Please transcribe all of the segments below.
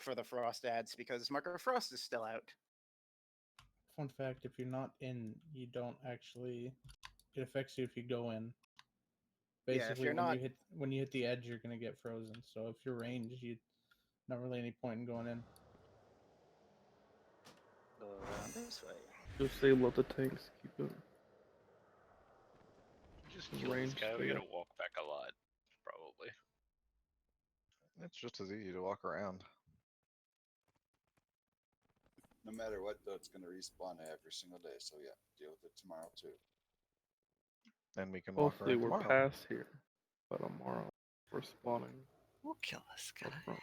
for the Frost ads because Mark of Frost is still out. Fun fact: if you're not in, you don't actually. It affects you if you go in. Basically, Yeah, if you're when you hit the edge, you're gonna get frozen. So if you're ranged, you not really any point in going in. go around this way. Just say let the tanks keep it. Just kill this Range guy. We there. gotta walk back a lot, probably. It's just as easy to walk around. No matter what, though, it's going to respawn every single day. So yeah, deal with it tomorrow too. And we can walk Hopefully around we're tomorrow. past here. But tomorrow we're spawning We'll kill this guy. up front.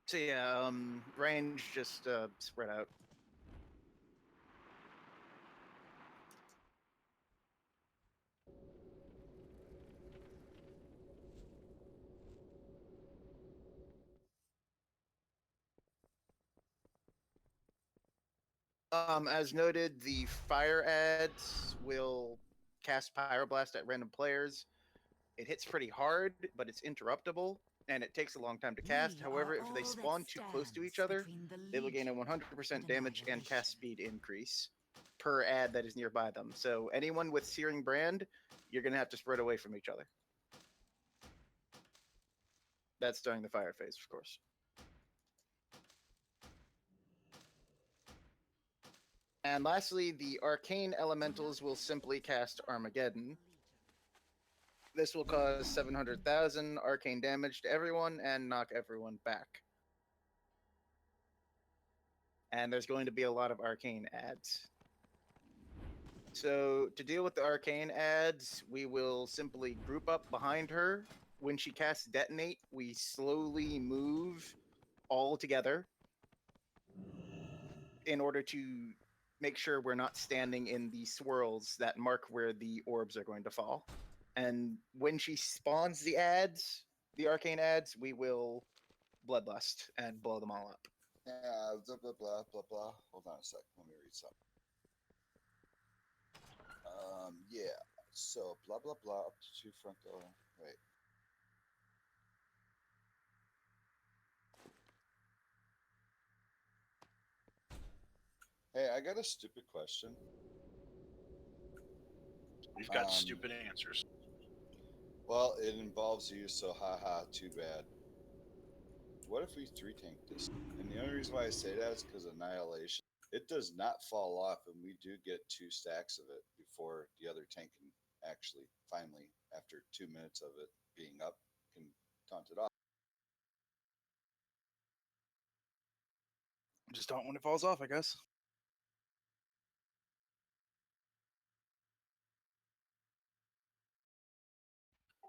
So yeah, range just spread out. As noted, the fire ads will cast Pyroblast at random players. It hits pretty hard, but it's interruptible, and it takes a long time to cast. However, if they spawn too close to each other, they will gain a 100% damage and cast speed increase per ad that is nearby them. So anyone with Searing Brand, you're going to have to spread away from each other. That's during the fire phase, of course. And lastly, the Arcane Elementals will simply cast Armageddon. This will cause 700,000 arcane damage to everyone and knock everyone back. And there's going to be a lot of arcane ads. So to deal with the arcane ads, we will simply group up behind her. When she casts Detonate, we slowly move all together in order to make sure we're not standing in the swirls that mark where the orbs are going to fall. And when she spawns the ads, the arcane ads, we will Bloodlust and blow them all up. Yeah, blah, blah, blah, blah, blah. Hold on a sec. Let me read something. Yeah. So, blah, blah, blah, up to 2 frontal. Wait. Hey, I got a stupid question. We've got stupid answers. Well, it involves you, so haha, too bad. What if we 3-tank this? And the only reason why I say that is because Annihilation. It does not fall off, and we do get 2 stacks of it before the other tank can actually, finally, after 2 minutes of it being up, can taunt it off. Just don't when it falls off, I guess.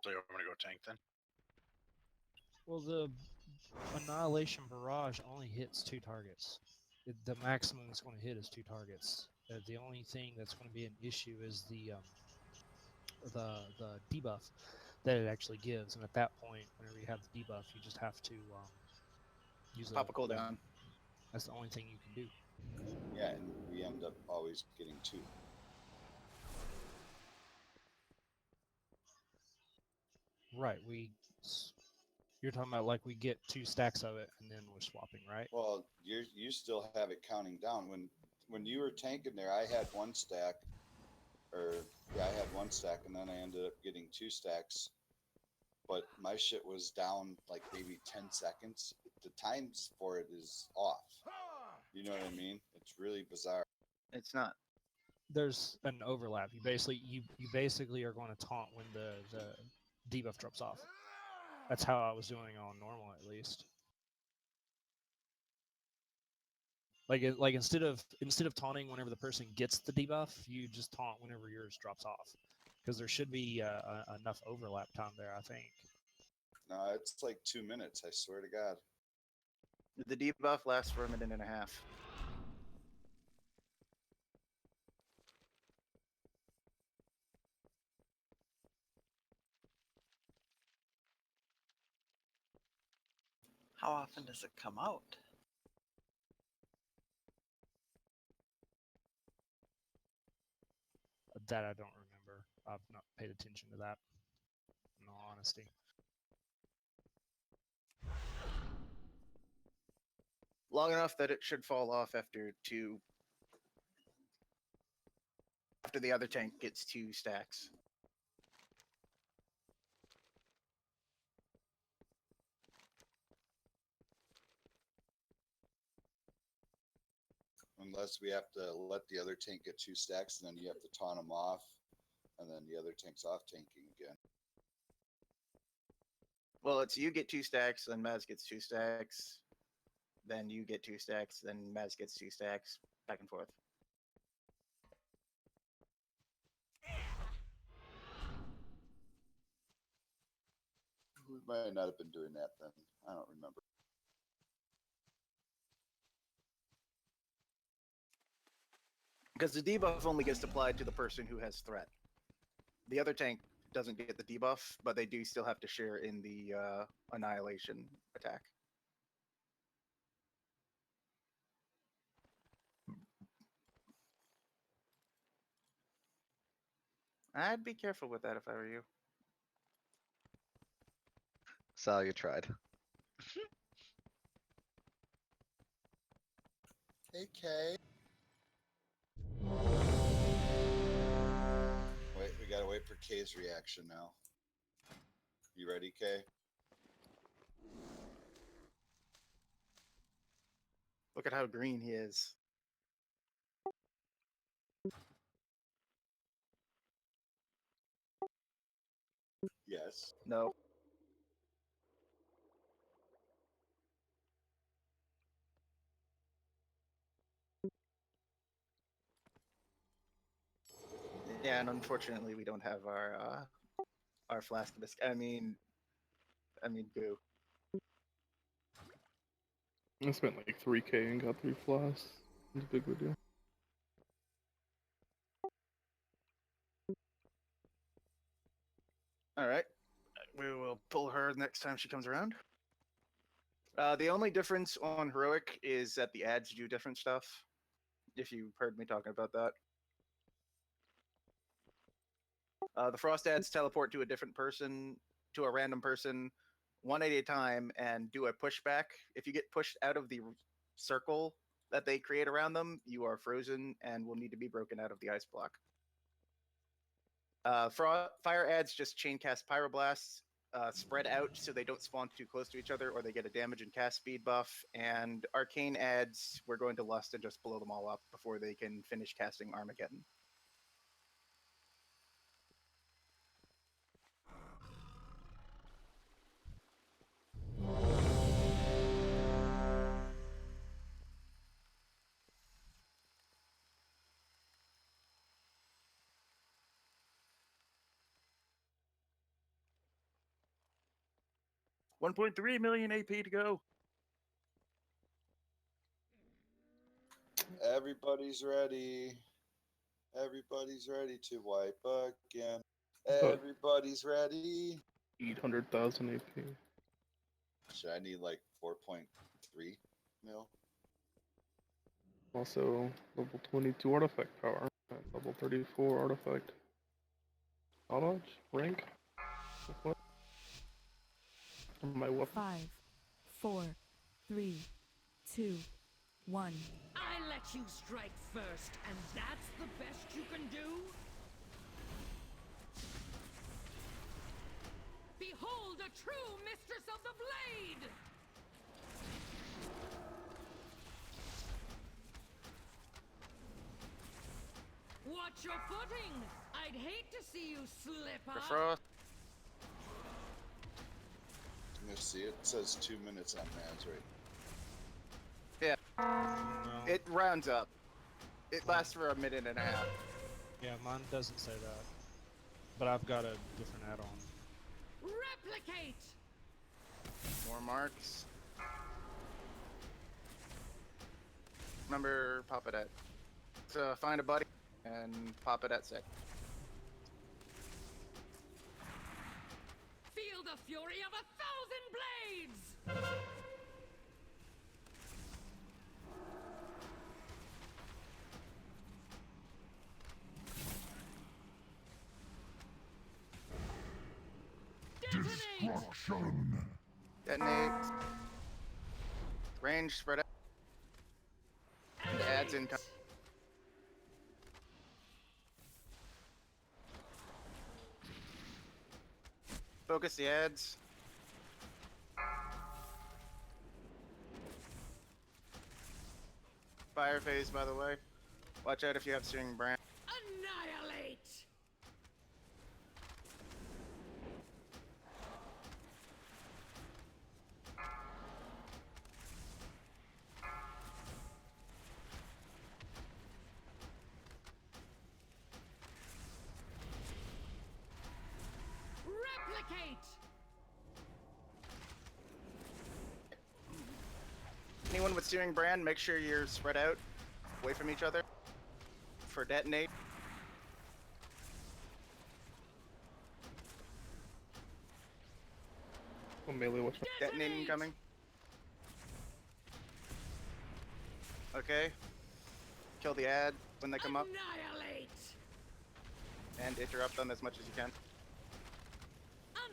So you want me to go tank then? Well, the Annihilation Barrage only hits 2 targets. The maximum it's going to hit is 2 targets. The only thing that's going to be an issue is the debuff that it actually gives, and at that point, whenever you have the debuff, you just have to use Pop a cooldown. That's the only thing you can do. Yeah, and we end up always getting 2. Right. You're talking about like we get 2 stacks of it and then we're swapping, right? Well, you still have it counting down. When you were tanking there, I had 1 stack, I had 1 stack, and then I ended up getting 2 stacks. But my shit was down like maybe 10 seconds. The times for it is off. You know what I mean? It's really bizarre. It's not. There's an overlap. You basically are going to taunt when the debuff drops off. That's how I was doing on normal, at least. Like instead of taunting whenever the person gets the debuff, you just taunt whenever yours drops off, because there should be enough overlap time there, I think. No, it's like 2 minutes. I swear to God. The debuff lasts for a minute and a half. How often does it come out? That I don't remember. I've not paid attention to that. I'm all honesty. Long enough that it should fall off after the other tank gets 2 stacks. Unless we have to let the other tank get 2 stacks, and then you have to taunt them off, and then the other tank's off tanking again. Well, it's you get 2 stacks, then Maz gets 2 stacks, then you get 2 stacks, then Maz gets 2 stacks, back and forth. We might not have been doing that then. I don't remember. Because the debuff only gets applied to the person who has threat. The other tank doesn't get the debuff, but they do still have to share in the annihilation attack. I'd be careful with that if I were you. Sal, you tried. Hey, Kay. Wait, we gotta wait for Kay's reaction now. You ready, Kay? Look at how green he is. Yes. No. Yeah, and unfortunately, we don't have our flask of biscuit. I mean, goo. I spent like 3K and got 3 flasks. It's a big deal. All right, we will pull her next time she comes around. The only difference on heroic is that the ads do different stuff. If you heard me talking about that. The frost ads teleport to a different person, to a random person, 1 at a time, and do a pushback. If you get pushed out of the circle that they create around them, you are frozen and will need to be broken out of the ice block. Fire ads just chain cast pyroblasts, spread out so they don't spawn too close to each other, or they get a damage and cast speed buff. And arcane ads, we're going to lust and just blow them all up before they can finish casting Armageddon. $1.3 million AP to go. Everybody's ready. Everybody's ready to wipe again. So- Everybody's ready. 800,000 AP. Should I need like 4.3 mil? Also, level 22 artifact power. And level 34 artifact. Knowledge? Rank? What? My weapon. 5, 4, 3, 2, 1. I let you strike first, and that's the best you can do? Behold a true mistress of the blade! Watch your footing! I'd hate to see you slip For up! frost. Let's see, it says 2 minutes on Maz right. No. It rounds up. It lasts for a minute and a half. Yeah, mine doesn't say that. But I've got a different add-on. Replicate! More marks. Remember, pop it at. So find a buddy and pop it at 6. Feel the fury of 1,000 blades! Detonate. Range spread out. And adds income. Focus the ads. Fire phase, by the way. Watch out if you have Searing Brand. Annihilate! Replicate! Anyone with Searing Brand, make sure you're spread out away from each other for detonate. Oh, melee, what's wrong? Detonating coming. Okay. Kill the ad when they come up Annihilate! and interrupt them as much as you can.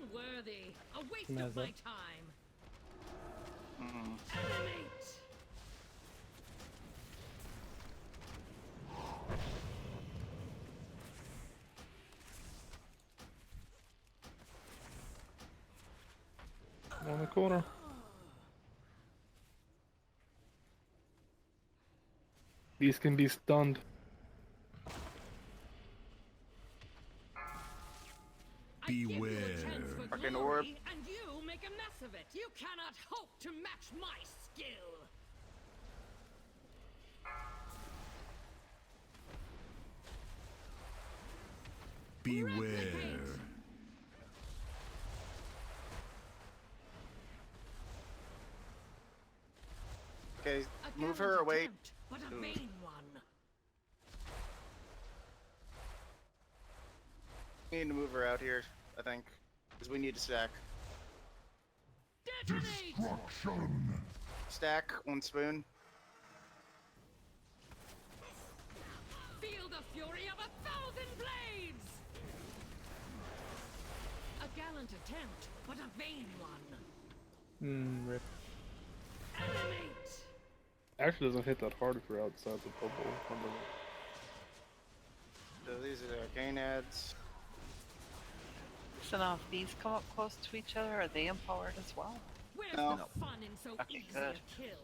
Unworthy! A waste Come of as my that. time! Mm. Animate! On the corner. These can be stunned. I give you a chance for Fucking glory, orb. and you make a mess of it. You cannot hope to match my skill. Beware. Okay, move her away. But a Ooh. vain one. We need to move her out here, I think, because we need to stack. Detonate! Stack, 1 spoon. Feel the fury of 1,000 blades! A gallant attempt, but a vain one. Rip. Animate! Actually doesn't hit that hard if you're outside the bubble. So these are the arcane ads. So now if these come up close to each other, are they empowered as well? Where's No. the fun in so Okay, easy good. a kill?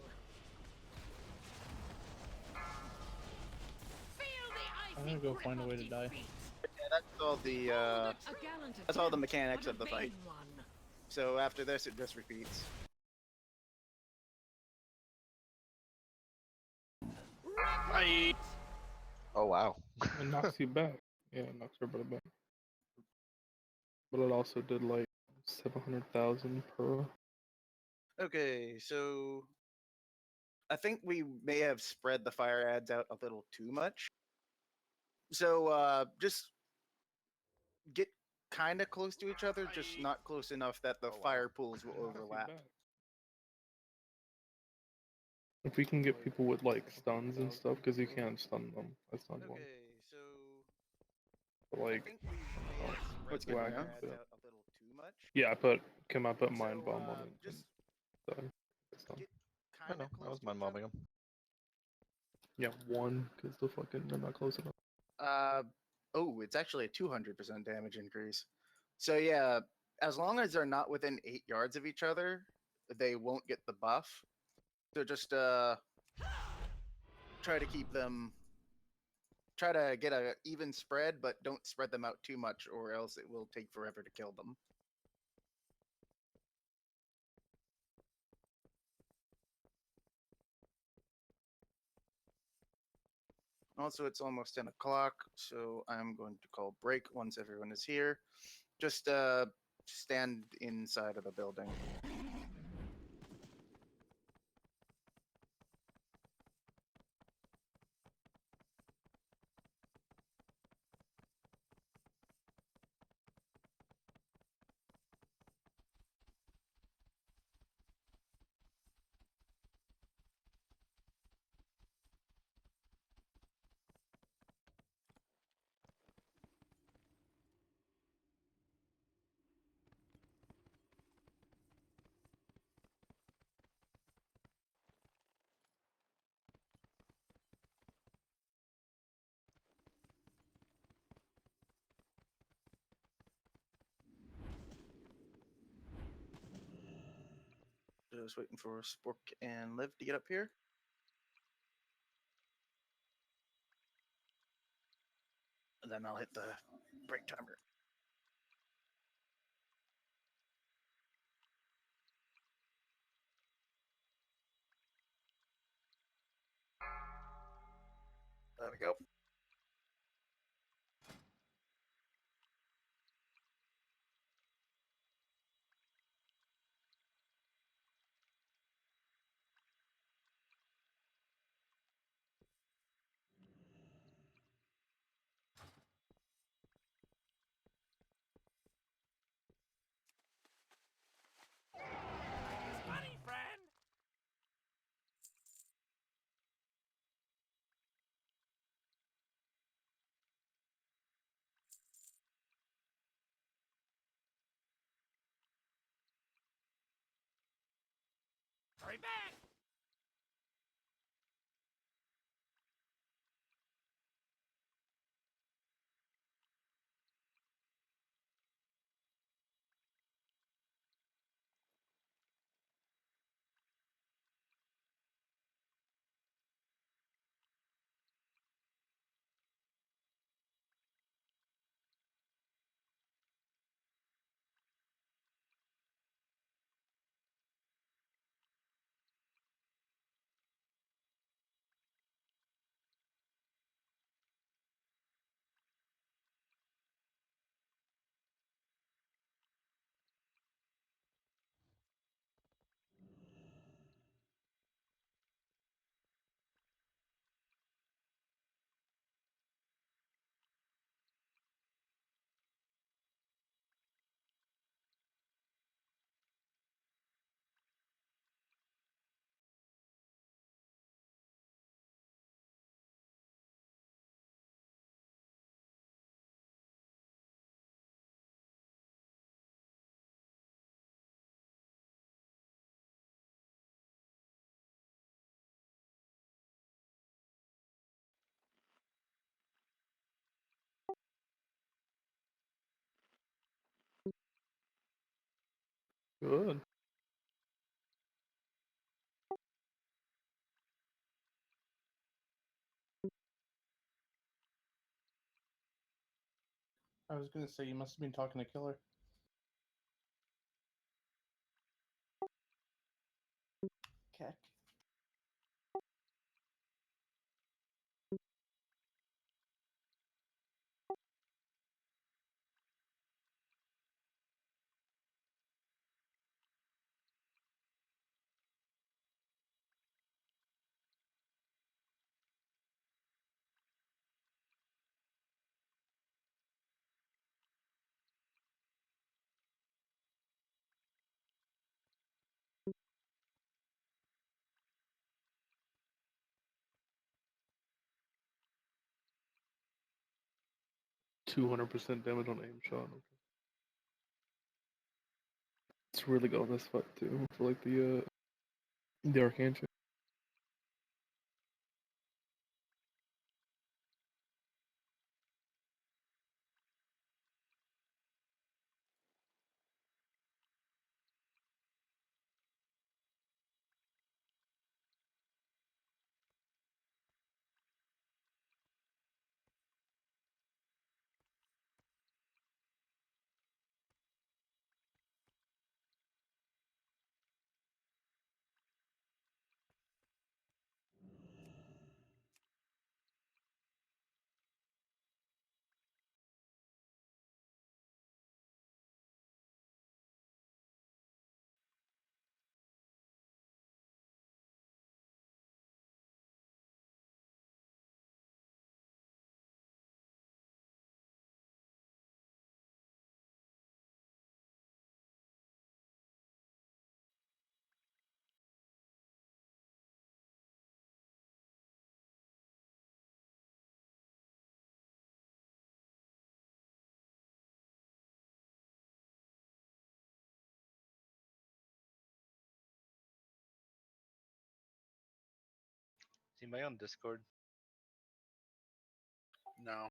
Feel the I'm icy gonna go grip find a of way to die. defeat. Yeah, that's all the A gallant that's all the attempt, mechanics but of the a fight. vain one. So after this, it just repeats. Replicate! Oh wow. It knocks you back. Yeah, it knocks everybody back. But it also did like 700,000 per. Okay, so I think we may have spread the fire ads out a little too much. So just get kind of close to each other, just not close enough that the Oh, wow. fire pools will It knocks you overlap. back. If we can get people with like stuns and stuff, because you can't stun them. I stunned one. Okay, so But I like, think we may have spread what's the whack fire and ads stuff. out a little too much. yeah, I put mind So, bomb on it. just And stun. Stun. get I kind know. of I close was to mind each other. mobbing him. Yeah, one, because the fucking they're not close enough. Oh, it's actually a 200% damage increase. So yeah, as long as they're not within 8 yards of each other, they won't get the buff. So just try to keep them. Try to get a even spread, but don't spread them out too much, or else it will take forever to kill them. Also, it's almost 10 o'clock, so I'm going to call break once everyone is here. Just stand inside of the building. just waiting for Spork and Liv to get up here. And then I'll hit the break timer. There we go. Funny, friend. Hurry back. Good. I was gonna say you must have been talking to Killer. Keck. %200 damage on aim shot. Okay. It's really good on this fight too. For like the arcane shit. Is anybody on Discord? No.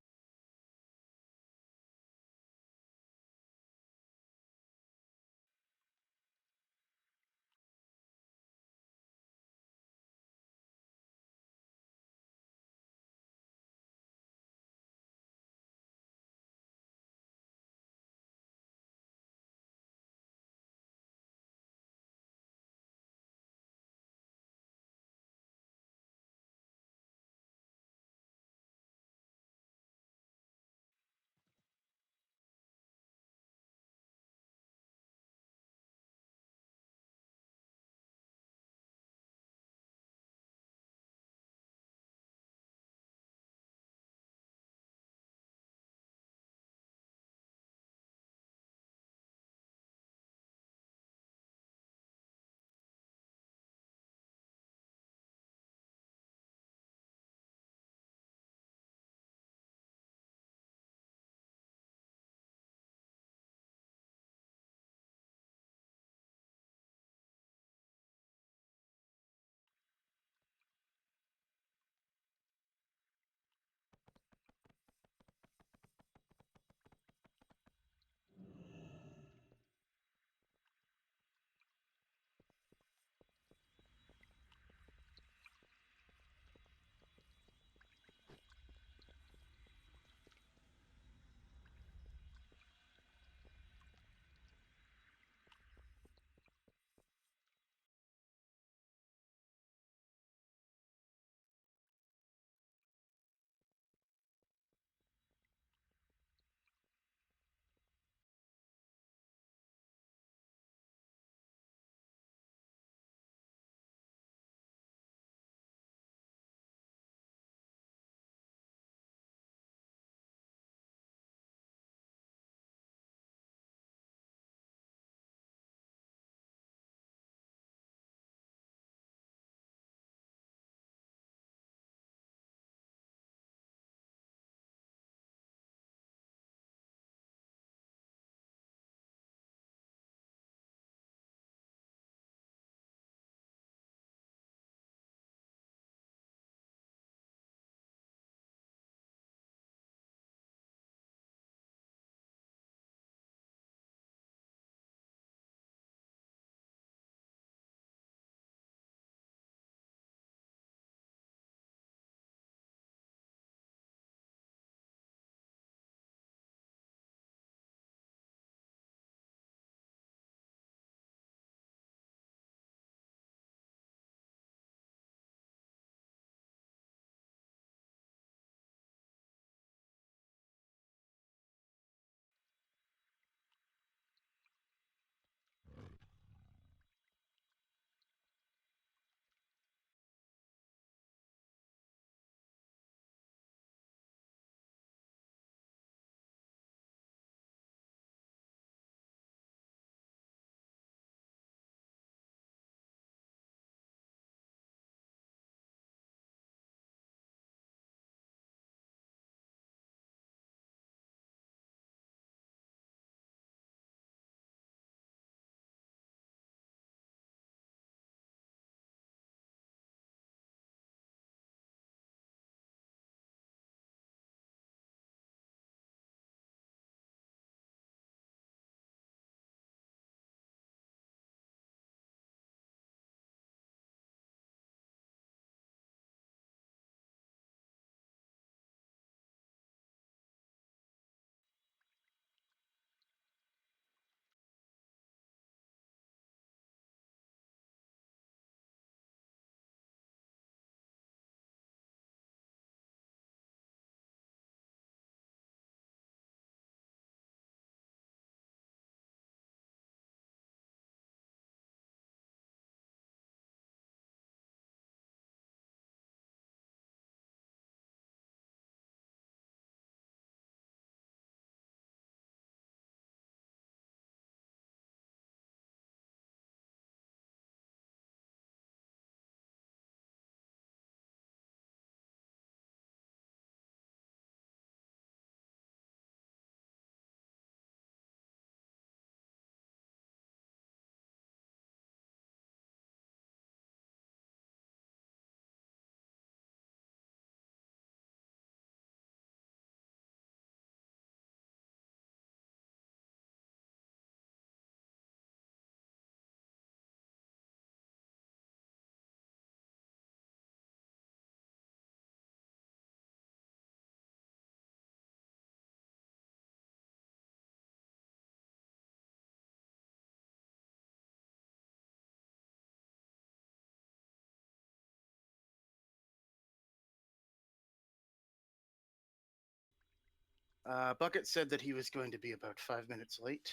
Bucket said that he was going to be about 5 minutes late.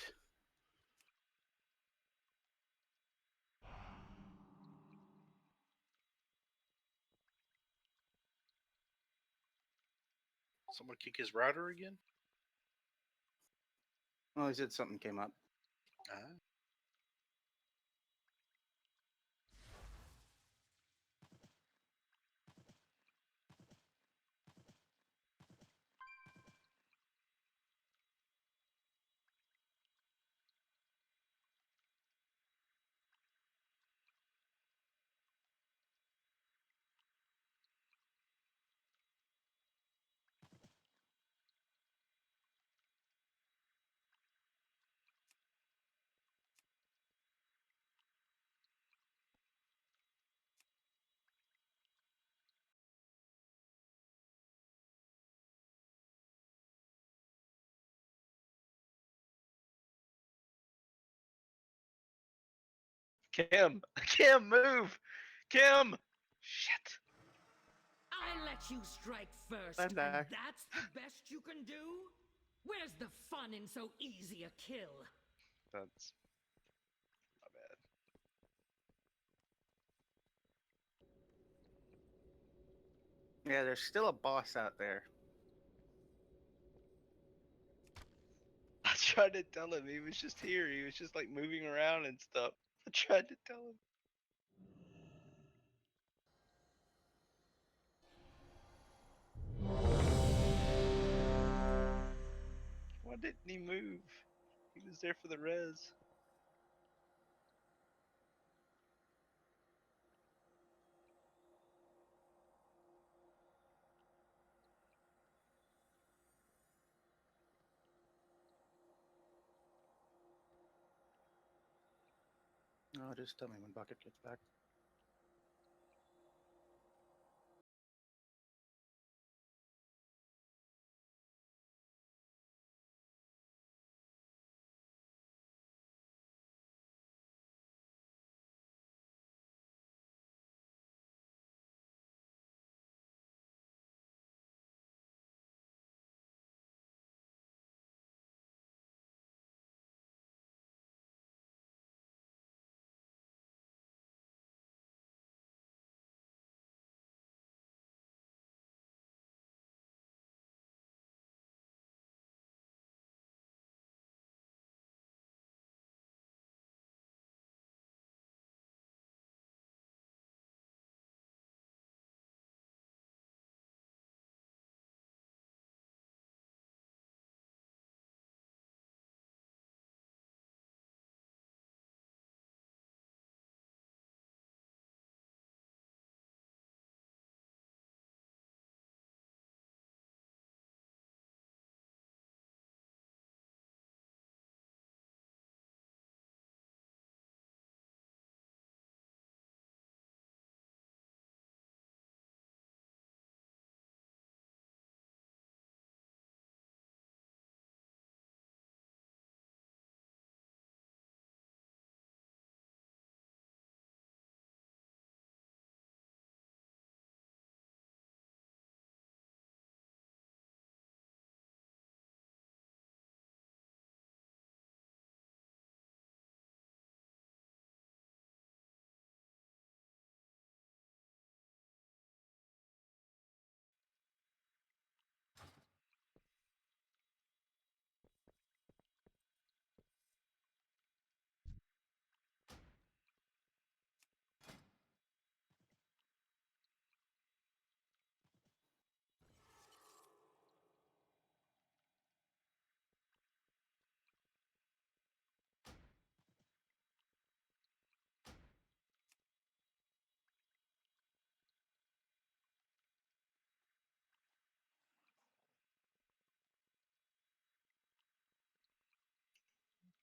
Someone kick his router again? Well, he said something came up. Ah. Kim! Kim, move! Kim! Shit. I let you strike first, I'm and back. that's the best you can do? Where's the fun in so easy a kill? That's my bad. Yeah, there's still a boss out there. I tried to tell him he was just here. He was just like moving around and stuff. I tried to tell him. Why didn't he move? He was there for the res. Oh, just tell me when Bucket gets back.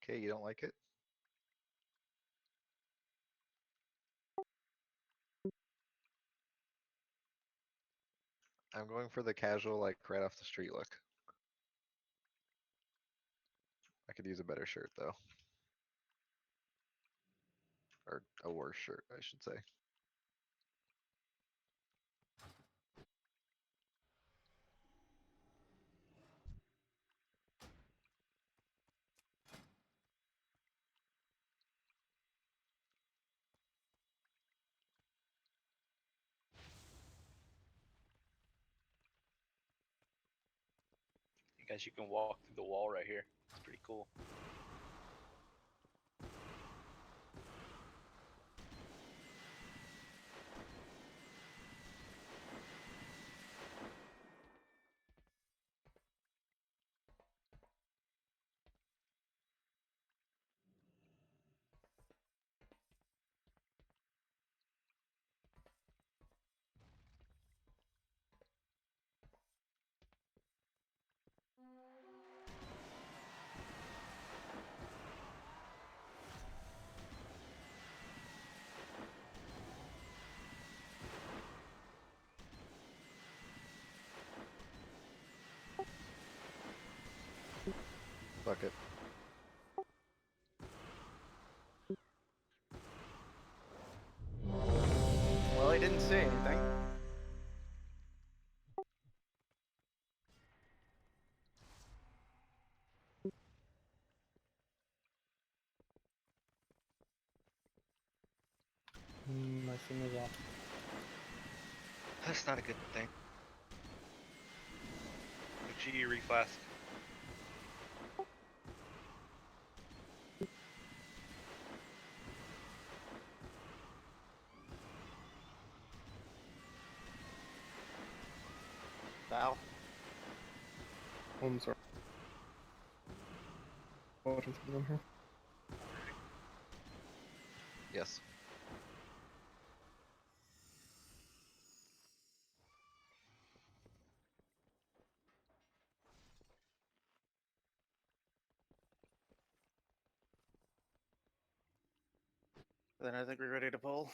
Okay, you don't like it? I'm going for the casual, like right off the street look. I could use a better shirt though. Or a worse shirt, I should say. Guess you can walk through the wall right here. It's pretty cool. Fuck it. Well, he didn't say anything. My thing was off. That's not a good thing. Make sure you reflask. Val. Oh, I'm sorry. Watching something here. Yes. Then I think we're ready to pull.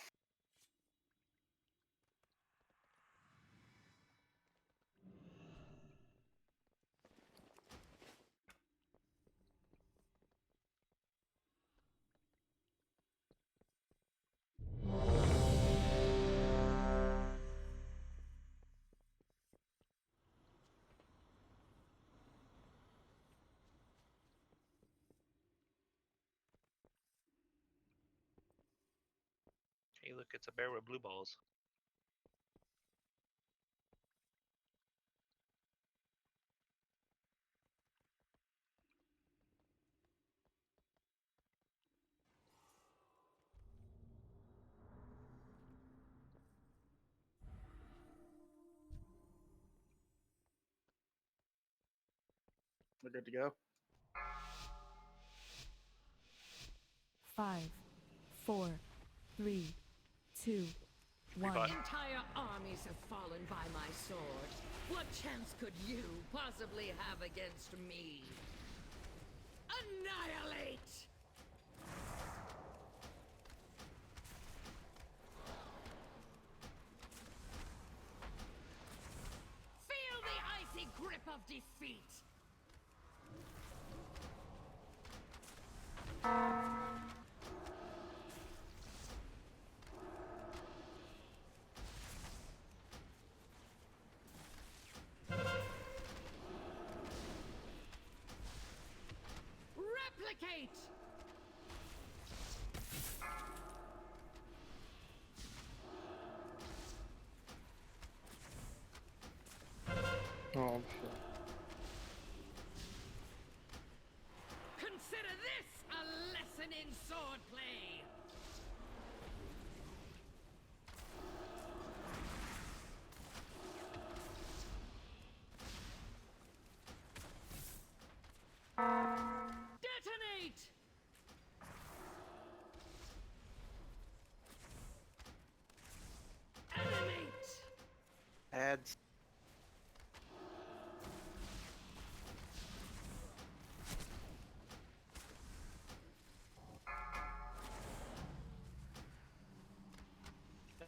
Hey, look, it's a bear with blue balls. We're good to go. 5, 4, 3, 2, 1. Revive. Entire armies have fallen by my sword. What chance could you possibly have against me? Annihilate! Feel the icy grip of defeat! Replicate! Oh, shit. Consider this a lesson in swordplay! Detonate! Animate! Ads.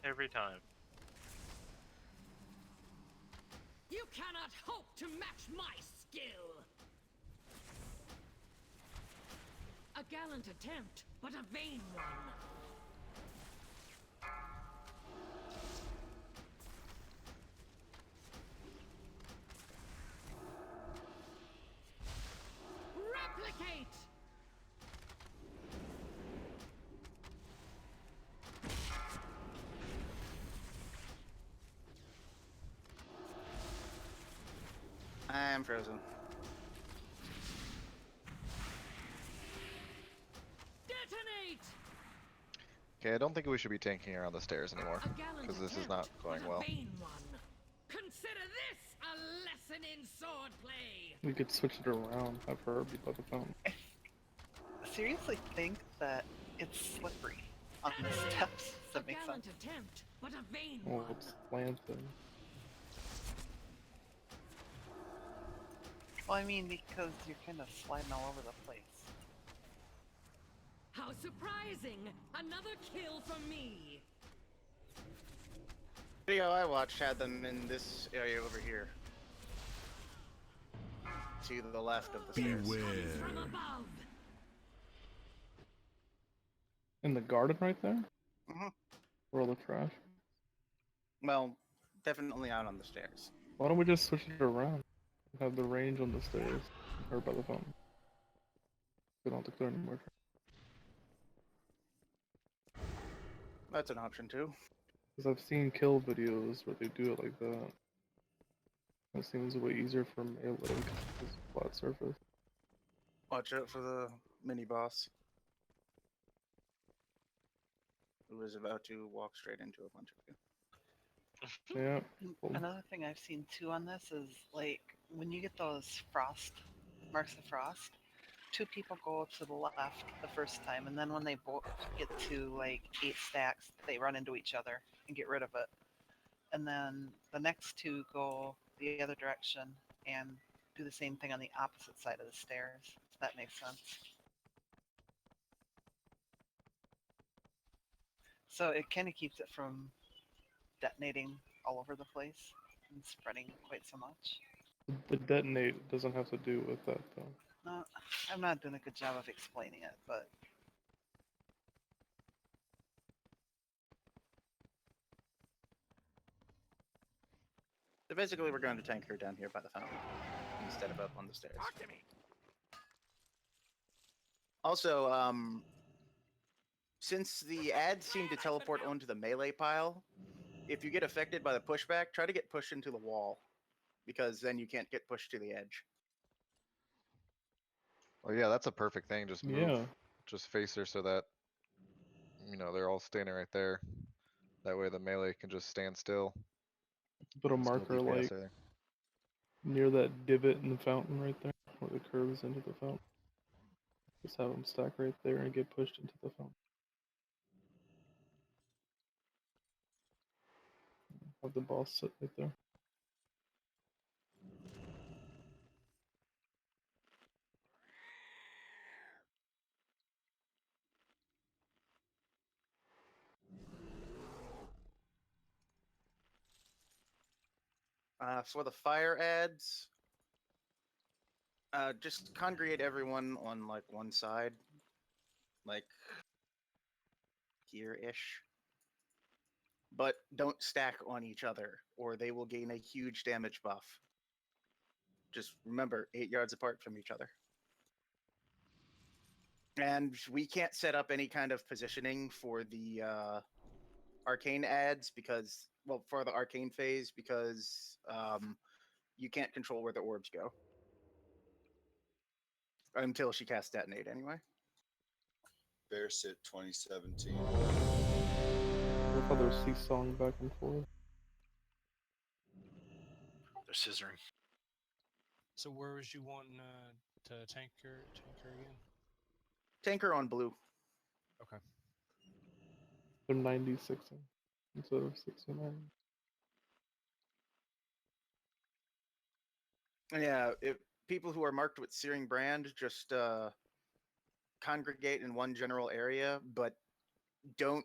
Every time. You cannot hope to match my skill! A gallant attempt, but a vain one. Replicate! I'm frozen. Okay, I don't think we should be tanking around the stairs anymore, A gallant because this is attempt, not going but a well. vain one. Consider this a lesson in swordplay. We could switch it around. Have her be by the fountain. I seriously think that it's slippery on the steps. Does that A make gallant sense? attempt, but a vain Well, one. it's slanted. Well, I mean, because you're kind of sliding all over the place. How surprising! Another kill for me. Video I watched had them in this area over here. To the left of the stairs. Comes from above. In the garden right there? Mhm. Where all the trash? Well, definitely out on the stairs. Why don't we just switch it around? Have the range on the stairs. Or by the fountain. We don't have to clear any more trash. That's an option too. Because I've seen kill videos where they do it like that. It seems way easier for melee because it's a flat surface. Watch out for the mini boss. Who is about to walk straight into a bunch of you. Yeah. Another thing I've seen too on this is like when you get those frost marks of frost, two people go to the left the first time, and then when they both get to like 8 stacks, they run into each other and get rid of it. And then the next two go the other direction and do the same thing on the opposite side of the stairs. If that makes sense. So it kind of keeps it from detonating all over the place and spreading quite so much. The detonate doesn't have to do with that though. No, I'm not doing a good job of explaining it, but So basically, we're going to tank her down here by the fountain instead of up on the stairs. Also, since the ads seem to teleport onto the melee pile, if you get affected by the pushback, try to get pushed into the wall, because then you can't get pushed to the edge. Oh yeah, that's a perfect thing. Just move. Yeah. Just face her so that, you know, they're all standing right there. That way the melee can just stand still. Put a and still marker DPS like everything. near that divot in the fountain right there, where the curves into the fountain. Just have them stack right there and get pushed into the fountain. Have the boss sit right there. For the fire ads, just congregate everyone on like one side, like here-ish. But don't stack on each other, or they will gain a huge damage buff. Just remember, 8 yards apart from each other. And we can't set up any kind of positioning for the arcane ads because, well, for the arcane phase, because you can't control where the orbs go. Until she casts detonate, anyway. Bear Sit 2017. Look how they're seesawing back and forth. They're scissoring. So where was you wanting to tank her again? Tanker on blue. Okay. They're 96 instead of 69. Yeah, if people who are marked with Searing Brand just congregate in one general area, but don't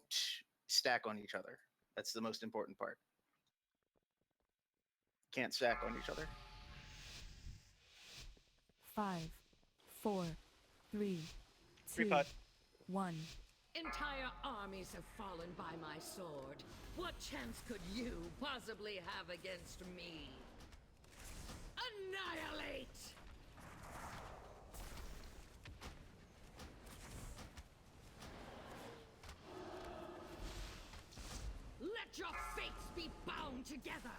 stack on each other. That's the most important part. Can't stack on each other. 5, 4, 3, 2, Repot. 1. Entire armies have fallen by my sword. What chance could you possibly have against me? Annihilate! Let your fates be bound together!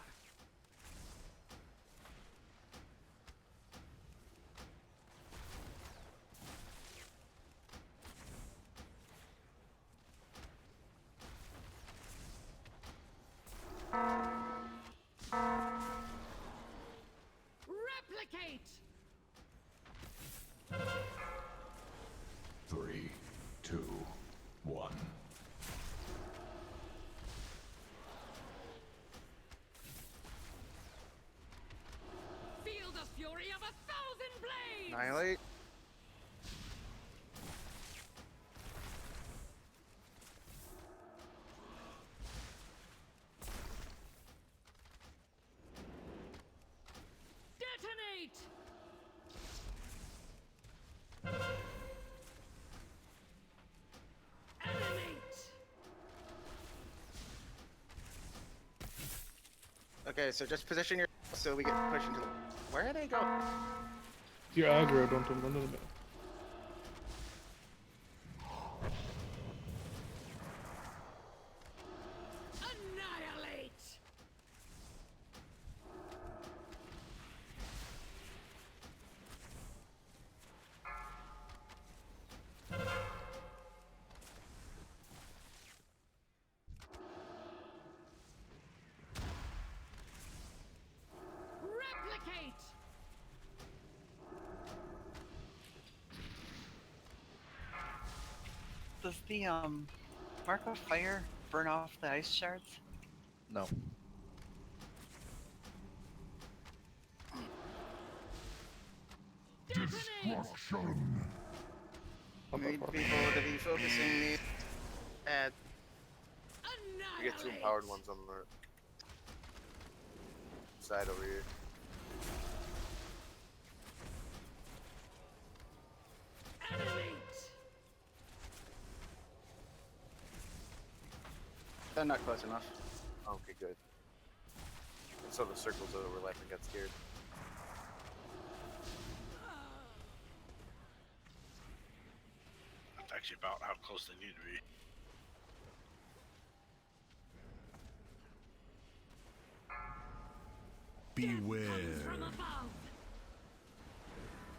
2, 1. Feel the fury of 1,000 blades! Annihilate. Detonate! Animate! Okay, so just position your so we get pushed into the. Where are they going? If you're aggro, don't run into the middle. Annihilate! Replicate! Does the mark of fire burn off the ice shards? No. Destruction! We need people to be focusing these at Annihilate! You get two empowered ones on the side over here. Animate! They're not close enough. Okay, good. And so the circles overlap and got scared. That's actually about how close they need to be. From Beware. above!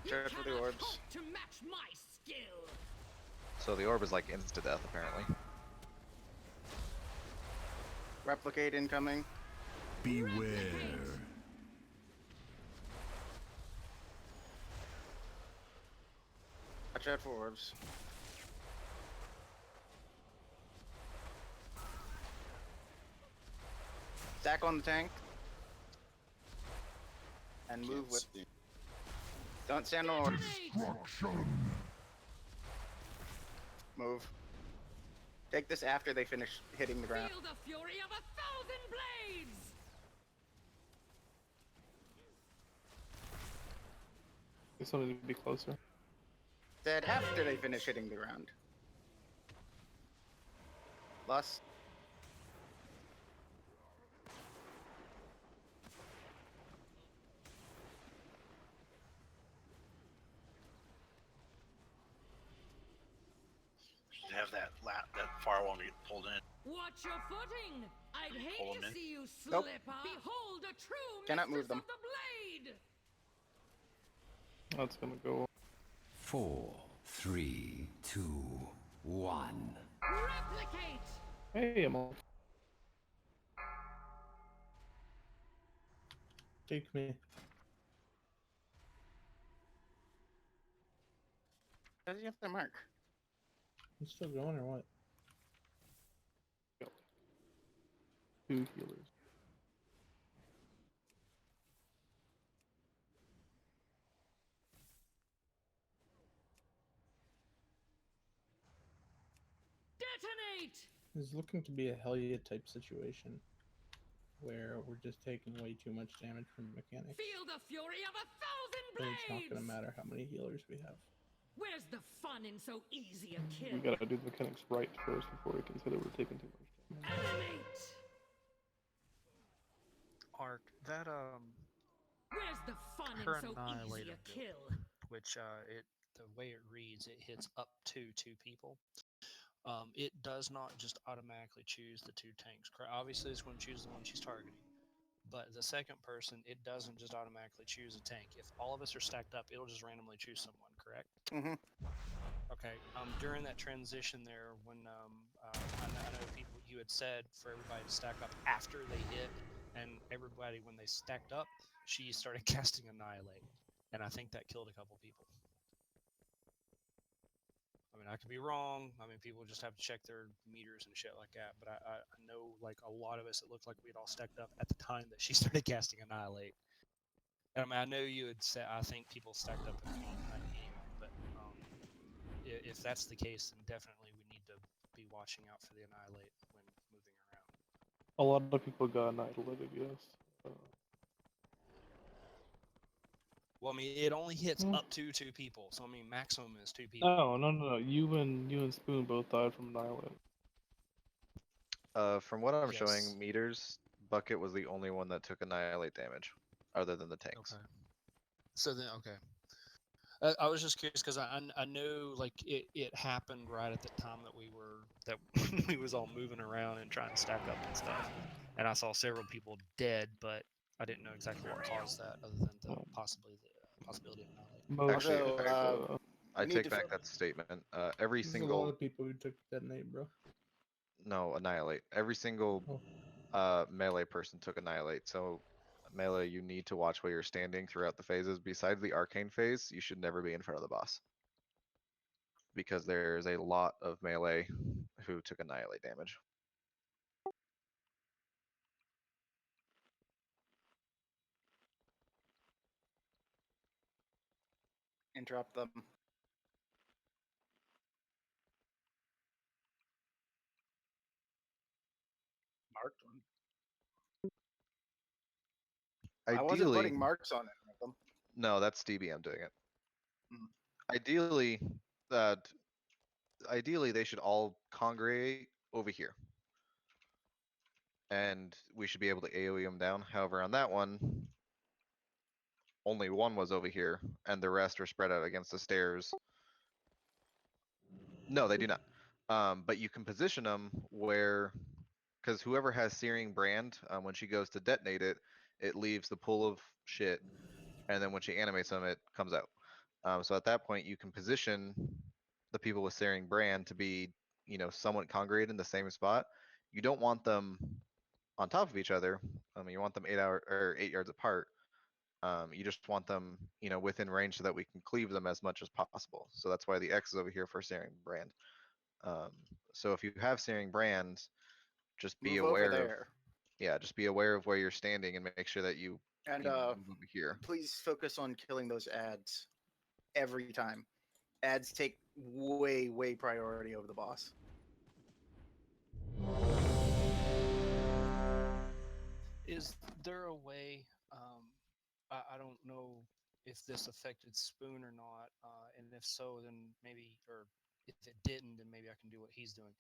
You Check for the cannot orbs. hope to match my skill! So the orb is like insta-death, apparently. Replicate incoming. Beware. Watch out for orbs. Stack on the tank. And move Can't with. see. Don't stand on orbs. Destruction! Move. Take this after they finish hitting the ground. Feel the fury of 1,000 blades! This one needs to be closer. Said after they finish hitting the ground. Lost. To have that firewall get pulled in. Watch your footing! I'd Pull hate 'em to in. see you slip Nope. up! Behold a true Cannot mistress move them. of the blade! That's gonna go. 4, 3, 2, 1. Replicate! Hey, I'm all. Take me. How does he have the mark? I'm still going or what? 2 healers. Detonate! It's looking to be a Helya type situation. Where we're just taking way too much damage from mechanics. Feel the fury of 1,000 So blades! it's not gonna matter how many healers we have. Where's the fun in so easy a We kill? gotta do the mechanics right first before we consider we're taking too much damage. Animate! Ark, that Where's the fun in her so easy annihilator a build, kill? which the way it reads, it hits up to 2 people. It does not just automatically choose the 2 tanks. Obviously, it's going to choose the one she's targeting. But the second person, it doesn't just automatically choose a tank. If all of us are stacked up, it'll just randomly choose someone, correct? Mm-hmm. Okay. During that transition there, when I know people, you had said for everybody to stack up after they hit, and everybody when they stacked up, she started casting Annihilate, and I think that killed a couple people. I mean, I could be wrong. I mean, people just have to check their meters and shit like that. But I know, like, a lot of us, it looked like we'd all stacked up at the time that she started casting Annihilate. And I mean, I know you had said, I think people stacked up at the wrong time anyway. But if that's the case, then definitely we need to be watching out for the Annihilate when moving around. A lot of people got annihilated, yes. Well, I mean, it only hits Hmm. up to 2 people. So, I mean, maximum is 2 people. No. You and Spoon both died from Annihilate. From what I'm Yes. showing meters, Bucket was the only one that took Annihilate damage, other than the tanks. Okay. So then, okay. I was just curious because I know like it happened right at the time that we was all moving around and trying to stack up and stuff, and I saw several people dead, but I didn't know exactly what caused that, other than the possibility of Annihilate. Actually, Also, I we need take to back that statement. Every There's a lot single of people who took detonate, bro. no Annihilate. Every single melee person took Annihilate. So melee, you need to watch where you're standing throughout the phases. Besides the arcane phase, you should never be in front of the boss, because there's a lot of melee who took Annihilate damage. Interrupt them. Marked one. I wasn't Ideally, putting marks on any of them. no, that's DBM doing it. Mm. Ideally, they should all congregate over here, and we should be able to AoE them down. However, on that one, only one was over here, and the rest are spread out against the stairs. No, they do not. But you can position them where, because whoever has Searing Brand, when she goes to detonate it, it leaves the pool of shit, and then when she animates them, it comes out. So at that point, you can position the people with Searing Brand to be, somewhat congregated in the same spot. You don't want them on top of each other. You want them 8 yards apart. You just want them, within range so that we can cleave them as much as possible. So that's why the X is over here for Searing Brand. So if you have Searing Brand, just be Move over aware of, there. yeah, just be aware of where you're standing and make sure that you And move over here. please focus on killing those ads every time. Ads take way priority over the boss. Is there a way? I don't know if this affected Spoon or not, and if so, then maybe, or if it didn't, then maybe I can do what he's doing.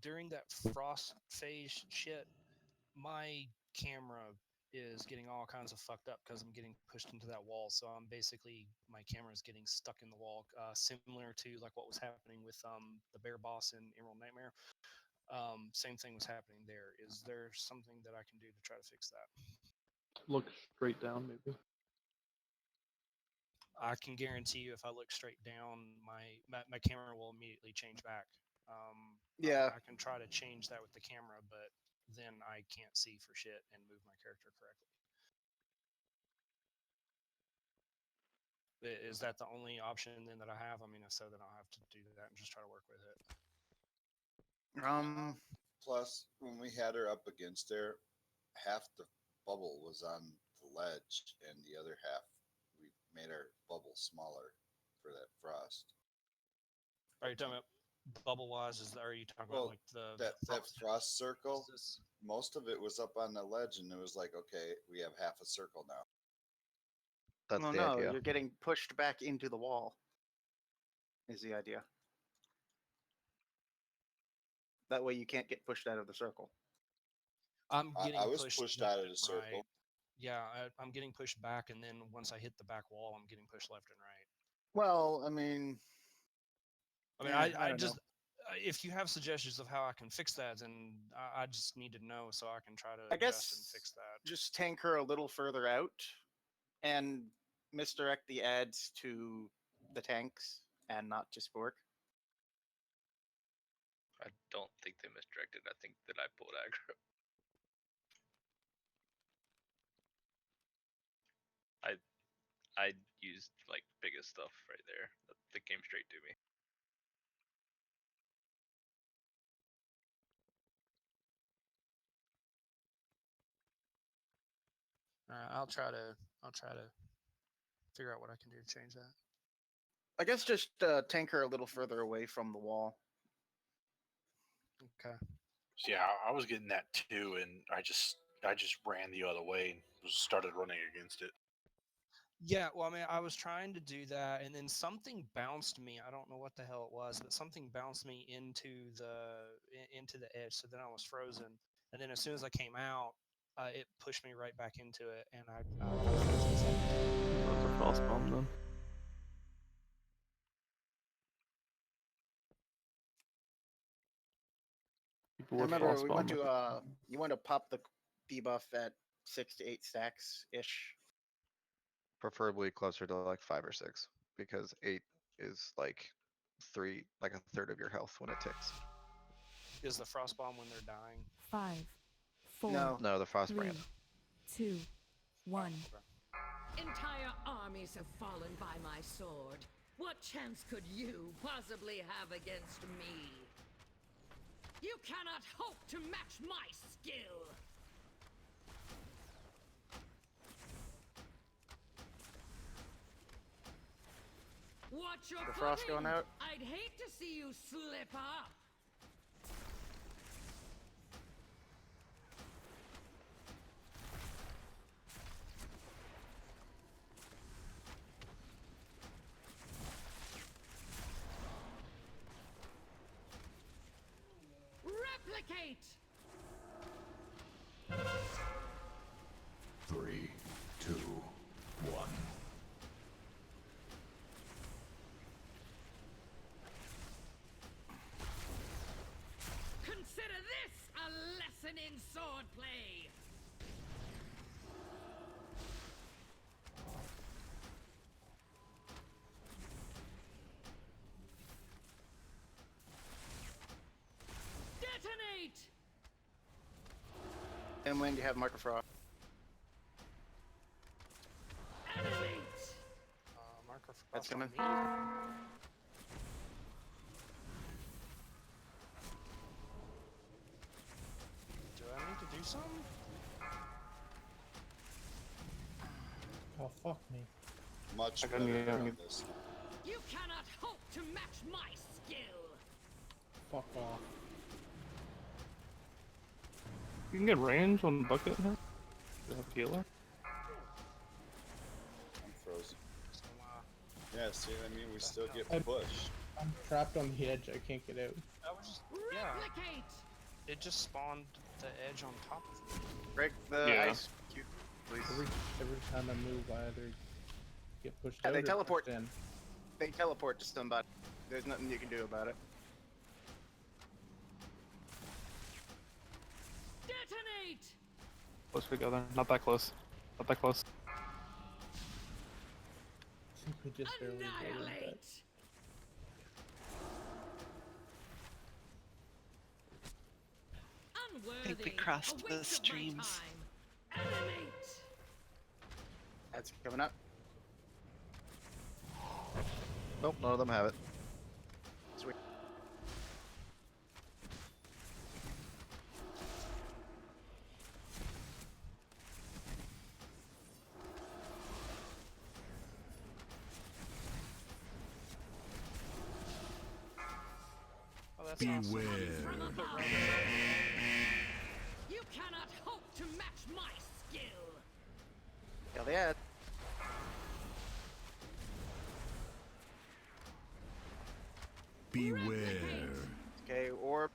During that frost phase shit, my camera is getting all kinds of fucked up because I'm getting pushed into that wall. So I'm basically, my camera is getting stuck in the wall, similar to like what was happening with the bear boss in Emerald Nightmare. Same thing was happening there. Is there something that I can do to try to fix that? Look straight down, maybe. I can guarantee you, if I look straight down, my camera will immediately change back. Yeah. I can try to change that with the camera, but then I can't see for shit and move my character correctly. Is that the only option then that I have? I mean, if so, then I'll have to do that and just try to work with it. Plus, when we had her up against there, half the bubble was on the ledge, and the other half, we made our bubble smaller for that frost. Are you talking about bubble wise? Are you talking about like that frost circle? Most of it was up on the ledge, and it was like, okay, we have half a circle now. That's well, the no, idea. you're getting pushed back into the wall. Is the idea. That way you can't get pushed out of the circle. I'm getting I was pushed pushed left out of and the circle. right. Yeah, I'm getting pushed back, and then once I hit the back wall, I'm getting pushed left and right. Well, I mean, I don't just, know. if you have suggestions of how I can fix that, then I just need to know so I can try to I adjust and guess fix that. just tank her a little further out and misdirect the ads to the tanks and not to Spork. I don't think they misdirected. I think that I pulled aggro. I used like biggest stuff right there. That came straight to me. I'll try to figure out what I can do to change that. I guess just tank her a little further away from the wall. Okay. So yeah, I was getting that too, and I just ran the other way and started running against it. Yeah, well, I mean, I was trying to do that, and then something bounced me. I don't know what the hell it was, but something bounced me into the edge. So then I was frozen, and then as soon as I came out, it pushed me right back into it, and I That's a frost bomb then. People I with remember frost we went bomb. to you want to pop the debuff at 6 to 8 stacks ish. Preferably closer to like 5 or 6, because 8 is like a third of your health when it ticks. is the frost bomb when they're dying. 5, 4, No. No, the frost 3, brand. 2, 1. Entire armies have fallen by my sword. What chance could you possibly have against me? You cannot hope to match my skill. Watch your The frost footing. going out. I'd hate to see you slip up. Replicate. 3, 2, 1. Consider this a lesson in swordplay. Detonate! And when you have Mark of Frost. Animate! Marker for That's frost on coming. me. Do I need to do something? Oh, fuck me. Much I better couldn't get than it. this. You cannot hope to match my skill. Fuck off. You can get range on bucket here. Do you have healer? I'm frozen. So, Yeah, see what I mean? We still get I- pushed. I'm trapped on the edge. I can't get out. I was just, yeah, Replicate! it just spawned the edge on top of me. Break the Yeah. ice cube, please. Every time I move, I either get pushed Yeah, out they or teleport. pushed in. They teleport to somebody. There's nothing you can do about it. Detonate! Close together. Not that close. Not that close. I think we just barely avoided that. Annihilate! Unworthy. I think we crossed a the waste of my streams. time. Animate! That's coming up. Nope, none of them have it. Sweet. Oh, that's awesome. Beware. From above. You cannot hope to match my skill. Yeah, they had. Beware. Okay, orb.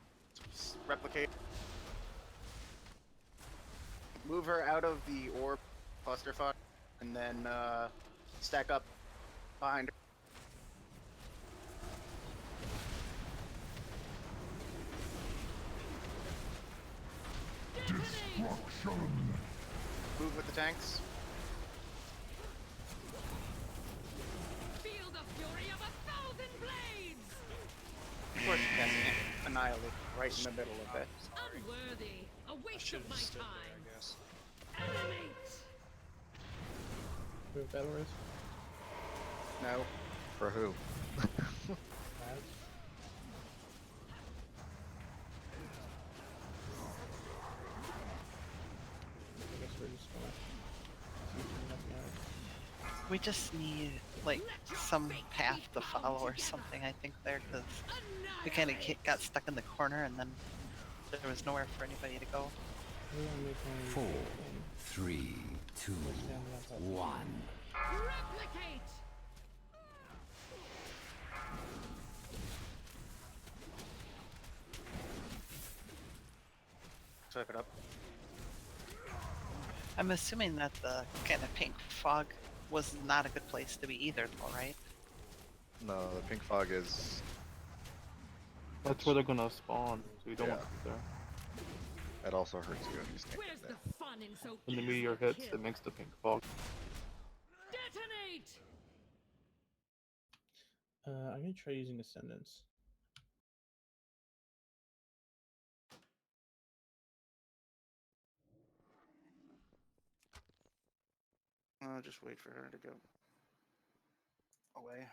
Replicate. Move her out of the orb clusterfuck, and then stack up behind her. Destruction. Move with the tanks. Feel the fury of 1,000 blades. Of course, you can annihilate right in the middle of it. Unworthy. A I waste should of have my stood there, time. I guess. Animate. We have battle race? No. For who? Nice. I guess we're just gonna We just need like some path to follow or something. I think there because we kind of got stuck in the corner and then there was nowhere for anybody to go. 4, 3, 2, 1. Replicate! Suck it up. I'm assuming that the kind of pink fog was not a good place to be either, though, right? No, the pink fog is. That's where they're gonna spawn, so you don't want Yeah. it there. It also hurts you if you stand Where's there. the fun in so When the easy meteor a hits, kill? it makes the pink fog. Detonate! I'm gonna try using Ascendance. I'll just wait for her to go away.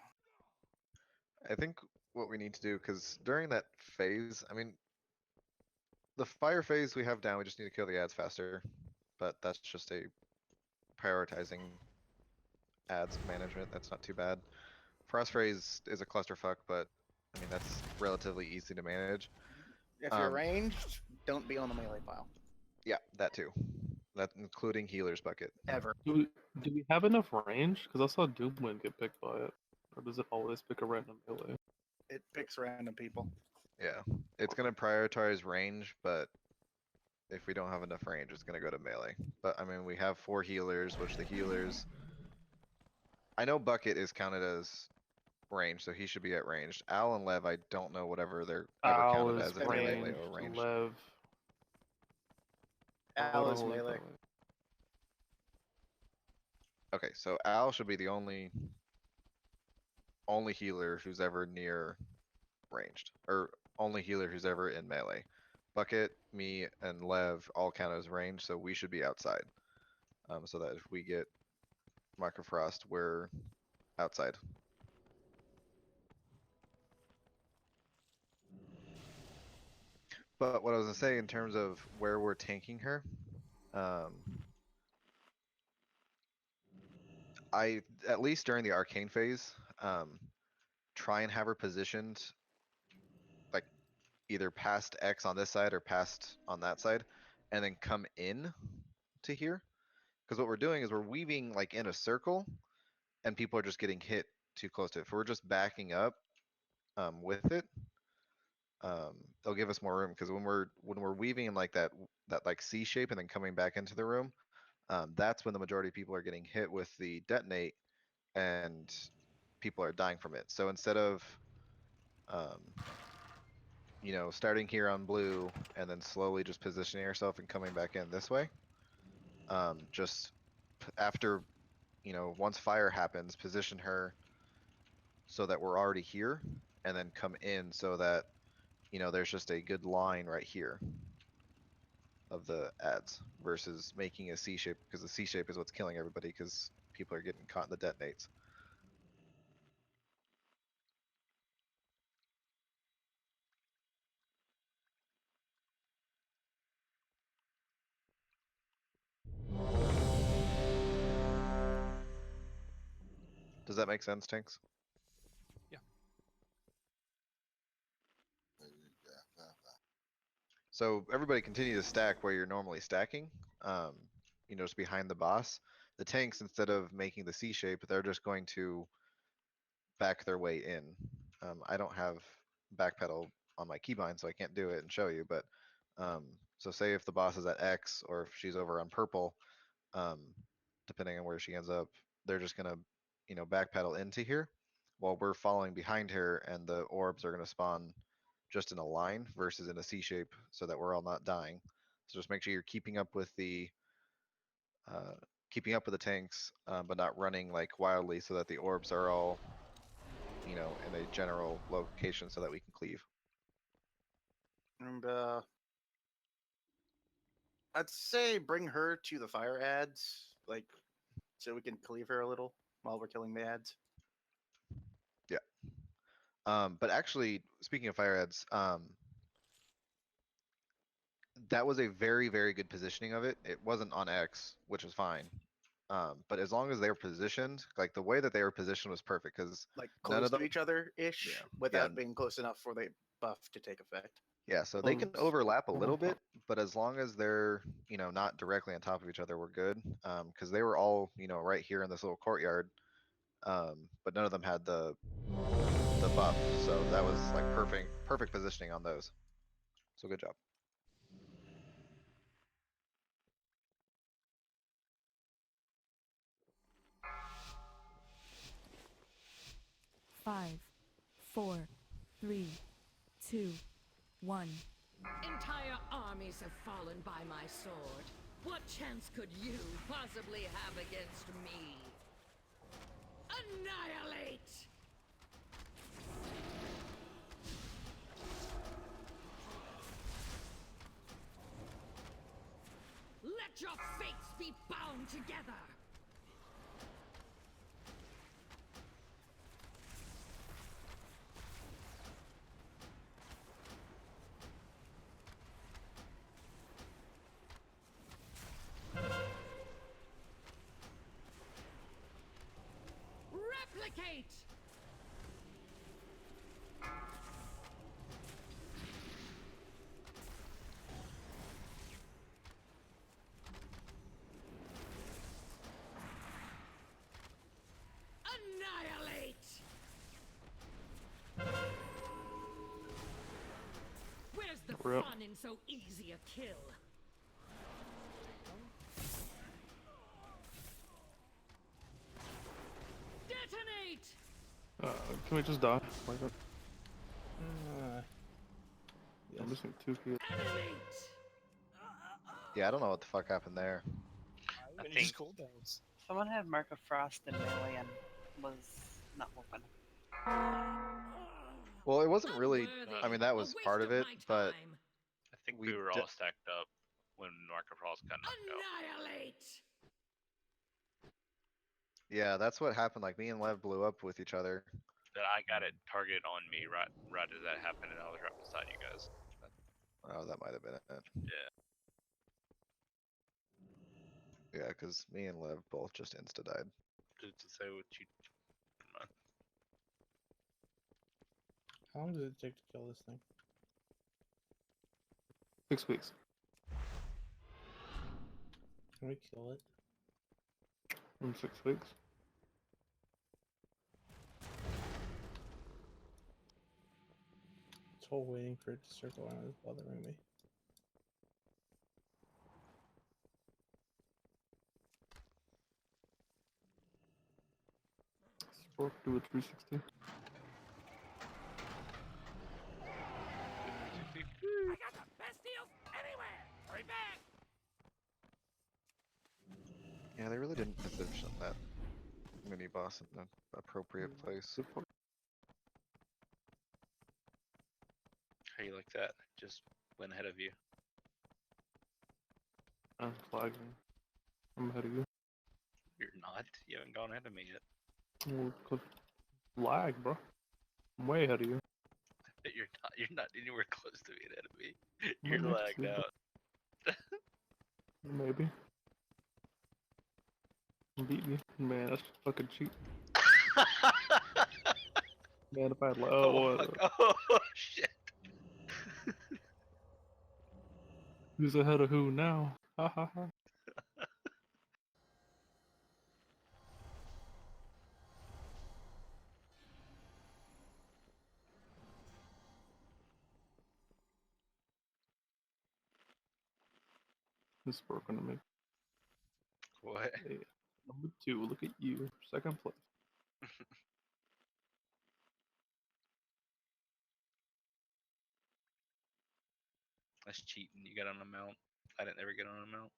I think what we need to do, because during that phase, I mean, the fire phase we have down, we just need to kill the ads faster. But that's just a prioritizing ads management. That's not too bad. Frost phase is a clusterfuck, but I mean, that's relatively easy to manage. If you're ranged, don't be on the melee pile. Yeah, that too. That's including healer's bucket. Ever. Do we have enough range? Because I saw Doomwind get picked by it. Or does it always pick a random melee? It picks random people. Yeah, it's gonna prioritize range, but if we don't have enough range, it's gonna go to melee. But I mean, we have 4 healers, which the healers. I know Bucket is counted as range, so he should be at ranged. Al and Lev, I don't know whatever they're ever Al counted is as if melee ranged, or ranged. Lev. Al is melee. Okay, so Al should be the only healer who's ever near ranged, or only healer who's ever in melee. Bucket, me, and Lev all count as range, so we should be outside. So that if we get Microfrost, we're outside. But what I was gonna say in terms of where we're tanking her, I, at least during the arcane phase, try and have her positioned like either past X on this side or past on that side, and then come in to here. Because what we're doing is we're weaving like in a circle, and people are just getting hit too close to it. If we're just backing up with it, they'll give us more room. Because when we're weaving in like that like C shape and then coming back into the room, that's when the majority of people are getting hit with the detonate, and people are dying from it. So instead of you know, starting here on blue and then slowly just positioning yourself and coming back in this way, just after, you know, once fire happens, position her so that we're already here, and then come in so that, you know, there's just a good line right here of the ads versus making a C shape, because the C shape is what's killing everybody because people are getting caught in the detonates. Does that make sense, Tanks? So everybody continue to stack where you're normally stacking, you know, just behind the boss. The tanks, instead of making the C shape, they're just going to back their way in. I don't have backpedal on my keybind, so I can't do it and show you, but so say if the boss is at X or if she's over on purple, depending on where she ends up, they're just gonna, you know, backpedal into here while we're following behind her, and the orbs are gonna spawn just in a line versus in a C shape so that we're all not dying. So just make sure you're keeping up with the tanks, but not running like wildly so that the orbs are all, you know, in a general location so that we can cleave. And I'd say bring her to the fire ads, like, so we can cleave her a little while we're killing the ads. Yeah. But actually, speaking of fire ads, that was a very, very good positioning of it. It wasn't on X, which was fine. But as long as they're positioned, like the way that they were positioned was perfect because Like none close of to them, each other ish, yeah, without yeah, being close enough for the buff to take effect. yeah. So they can Close. overlap a little bit, but as long as they're not directly on top of each other, we're good. Because they were all right here in this little courtyard, but none of them had the buff, so that was like perfect positioning on those. So good job. Five, four, three, two, one. Entire armies have fallen by my sword. What chance could you possibly have against me? Annihilate! Let your fates be bound together! Replicate! Annihilate! Where's the Rip. fun in so easy a kill? Detonate! Can we just die? Like that? Yes. I'm missing 2 kills. Animate! Yeah, I don't know what the fuck happened there. I Many think cooldowns. Someone had Mark of Frost in melee and was not open. Well, it wasn't really. Unworthy. I mean, that A was waste part of it, my but time. I think we we were d- all stacked up when Mark of Frost got knocked out. Annihilate! yeah, that's what happened. Like me and Lev blew up with each other. That I got it targeted on me right as that happened, and I was right beside you guys. Oh, that might have been it. Yeah. Yeah, because me and Lev both just insta died. Just to say what you. How long does it take to kill this thing? 6 weeks. Can we kill it? In 6 weeks. This whole waiting for it to circle around is bothering me. Spork, do a 360. I got the best deals anywhere! Hurry back! Yeah, they really didn't position that mini boss in the appropriate place. How you like that? Just went ahead of you. I'm flagging. I'm ahead of you. You're not. You haven't gone ahead of me yet. Oh, click lag, bro. I'm way ahead of you. You're not. You're not anywhere close to being ahead of me. I'm You're next lagged to you, out. Maybe. Beat me. Man, that's fucking cheap. Man, if I had Oh, fuck. Oh shit. Who's ahead of who now? Ha ha ha. This is gonna make. What? Hey, number 2, look at you. Second place. That's cheating. You got on a mount. I didn't ever get on a mount.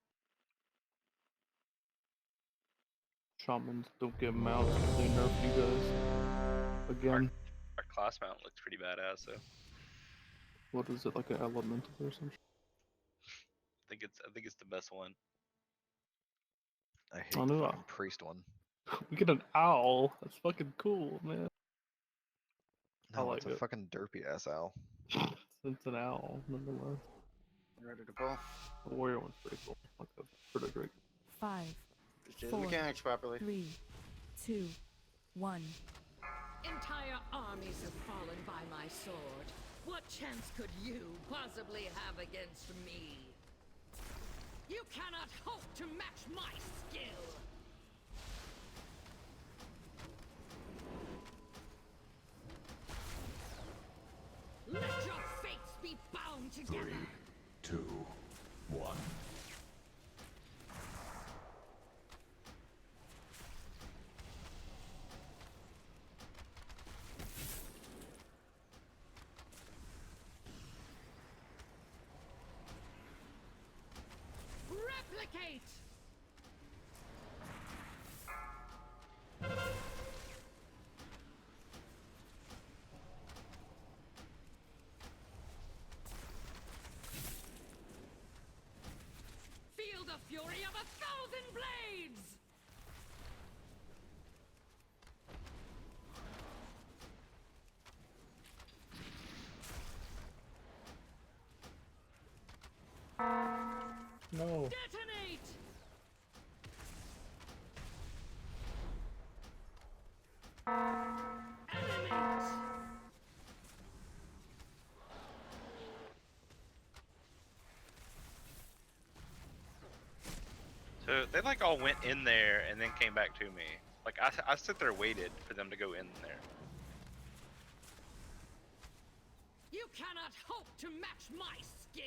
Shamans don't get mounts. They nerf you guys. Again. Our class mount looks pretty badass, so What is it, like an elemental or something? I think it's the best one. I hate Oh, the no. fucking priest one. We get an owl. That's fucking cool, man. I No, like it's a it. fucking derpy ass owl. It's an owl, nonetheless. Ready to pull? The warrior one's pretty cool. Like a pretty great. 5, Do the 4, mechanics properly. 3, 2, 1. Entire armies have fallen by my sword. What chance could you possibly have against me? You cannot hope to match my skill. Let your fates be bound together. 3, 2, 1. Replicate! Feel the fury of 1,000 blades! No. Detonate! Animate! So they like all went in there and then came back to me. Like I sit there waited for them to go in there. You cannot hope to match my skill.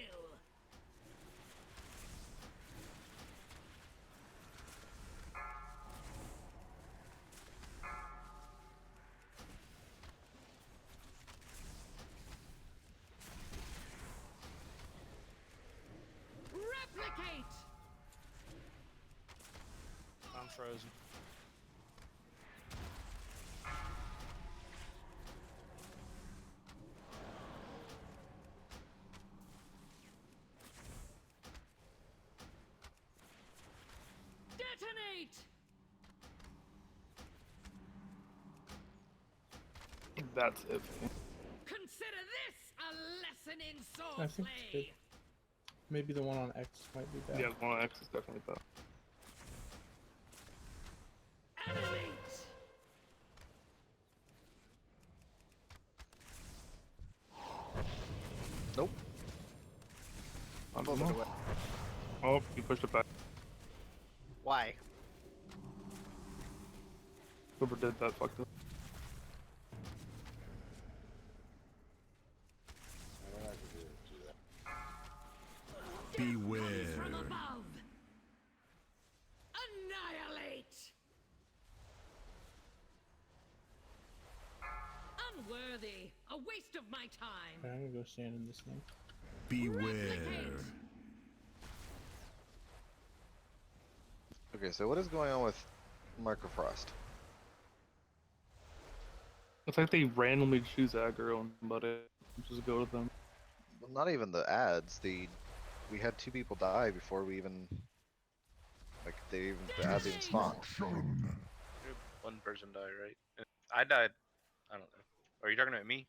Replicate! I'm frozen. Detonate! That's it. Consider this a lesson in I sword think it's good. play. Maybe the one on X might be bad. Yeah, the one on X is definitely bad. Animate! Nope. I'm Pulled it away. Oh, you pushed it back. Why? Whoever did that fucked up. I don't have to do that. From Beware. above! Annihilate! Unworthy! A waste of my time! Okay, I'm gonna go stand in this thing. Beware. Okay, so what is going on with Mark of Frost? It's like they randomly choose aggro and but it just go to them. Well, not even the ads. We had 2 people die before we even the ads even spawned. One person died, right? I died. I don't know. Are you talking about me?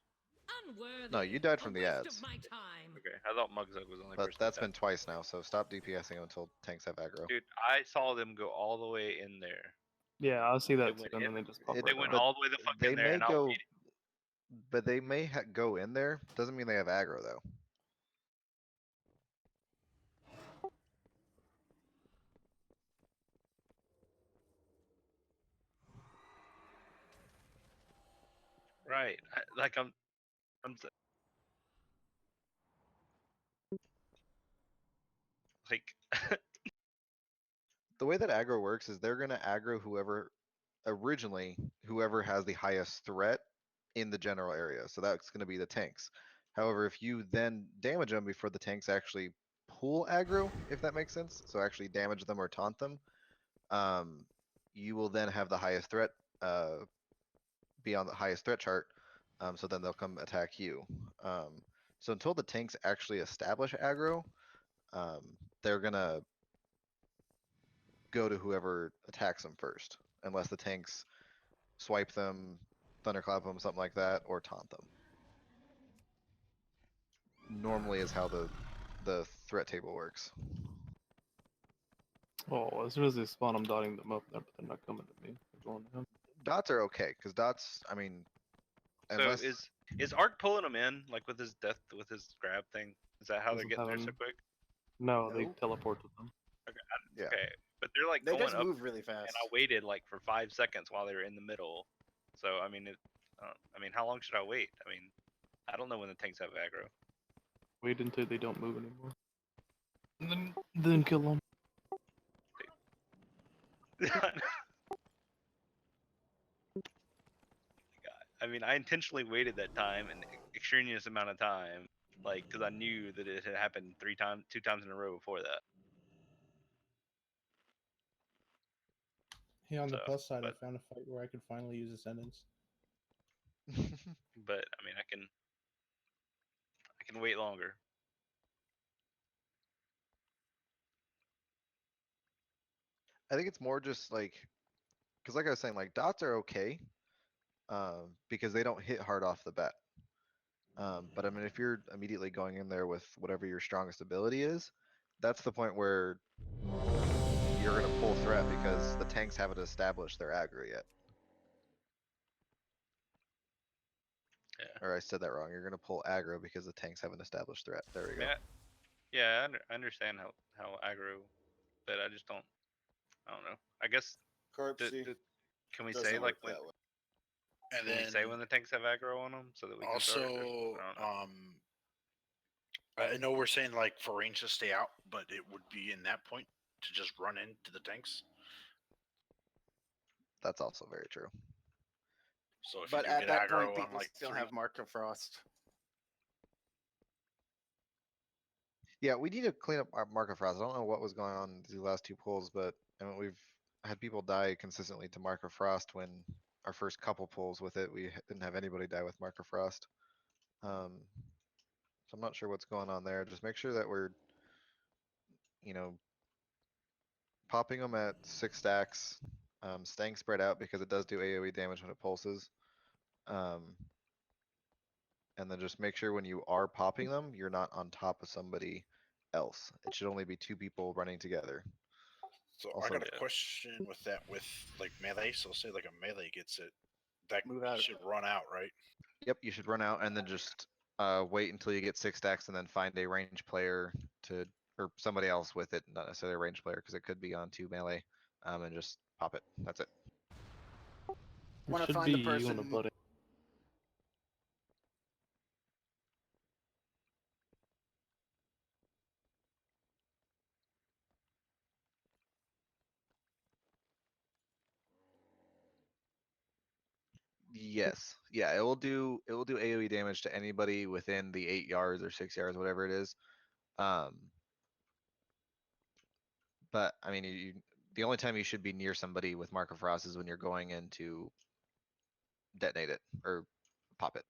Unworthy! No, you died A from the waste ads. of my time! Okay, I thought Mugzug was the only But person. that's that been twice now, so stop DPSing until tanks have aggro. Dude, I saw them go all the way in there. Yeah, I see that too, went and in- then they just pop It- right They went down. all the way the fuck They in there, may and I was go, waiting. but they may go in there. Doesn't mean they have aggro though. Right. I'm like, The way that aggro works is they're gonna aggro whoever has the highest threat in the general area. So that's gonna be the tanks. However, if you then damage them before the tanks actually pull aggro, if that makes sense, so actually damage them or taunt them, you will then have the highest threat, be on the highest threat chart. So then they'll come attack you. So until the tanks actually establish aggro, they're gonna go to whoever attacks them first, unless the tanks swipe them, thunderclap them, something like that, or taunt them. Normally is how the threat table works. Oh, as soon as they spawn, I'm dotting them up there, but they're not coming to me. They're going to him. Dots are okay because dots. I mean, So unless is Ark pulling them in like with his grab thing? Is that how they're Doesn't getting there have so him. quick? No, they No. teleport to them. Okay, yeah, okay, but they're like They going does up, move really fast. and I waited like for 5 seconds while they were in the middle. So I mean, I mean, how long should I wait? I mean, I don't know when the tanks have aggro. Wait until they don't move anymore. And then kill them. I mean, I intentionally waited that time, an extraneous amount of time, like because I knew that it had happened 2 times in a row before that. Hey, on the So, plus side, but- I found a fight where I could finally use Ascendance. But I mean, I can wait longer. I think it's more just like, because like I was saying, like dots are okay, because they don't hit hard off the bat. But I mean, if you're immediately going in there with whatever your strongest ability is, that's the point where you're gonna pull threat because the tanks haven't established their aggro yet. Yeah. Or I said that wrong. You're gonna pull aggro because the tanks haven't established threat. There we go. Yeah, I understand how aggro, but I just don't. I don't know. I guess Corpsey. can we Doesn't say like work when? that way. And Can then we say when the tanks have aggro on them so that we can also, start? Or- I don't know. I know we're saying like for range to stay out, but it would be in that point to just run into the tanks. That's also very true. So if But you do at get that aggro point, on people like still 3, have Mark of Frost. Yeah, we need to clean up our Mark of Frost. I don't know what was going on these last 2 pulls, but I mean, we've had people die consistently to Mark of Frost when our first couple pulls with it, we didn't have anybody die with Mark of Frost. So I'm not sure what's going on there. Just make sure that we're, you know, popping them at 6 stacks, staying spread out because it does do AoE damage when it pulses. And then just make sure when you are popping them, you're not on top of somebody else. It should only be 2 people running together. So I Also- got a question with that with like melee. So say like a melee gets it, that Move out. should run out, right? Yep, you should run out and then just wait until you get 6 stacks and then find a range player to, or somebody else with it, not necessarily a range player because it could be on 2 melee, and just pop it. That's it. It Wanna should find be the you on the person- bloody. Yes. Yeah, it will do AoE damage to anybody within the 8 yards or 6 yards, whatever it is. But I mean, the only time you should be near somebody with Mark of Frost is when you're going in to detonate it or pop it.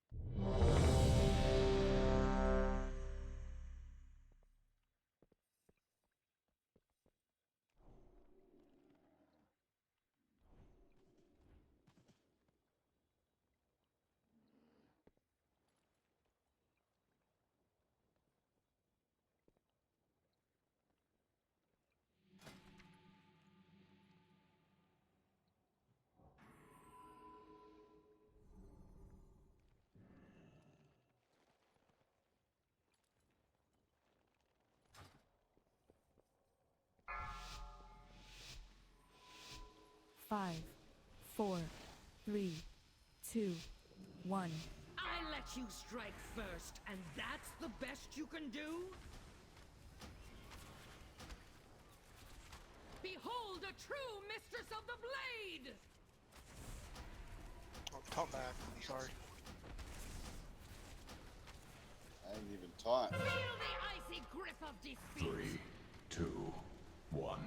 Five, 4, 3, 2, 1. I let you strike first, and that's the best you can do? Behold a true mistress of the blade! Oh, taunt back. Sorry. I didn't even taunt. Feel the icy grip of defeat! 3, 2, 1.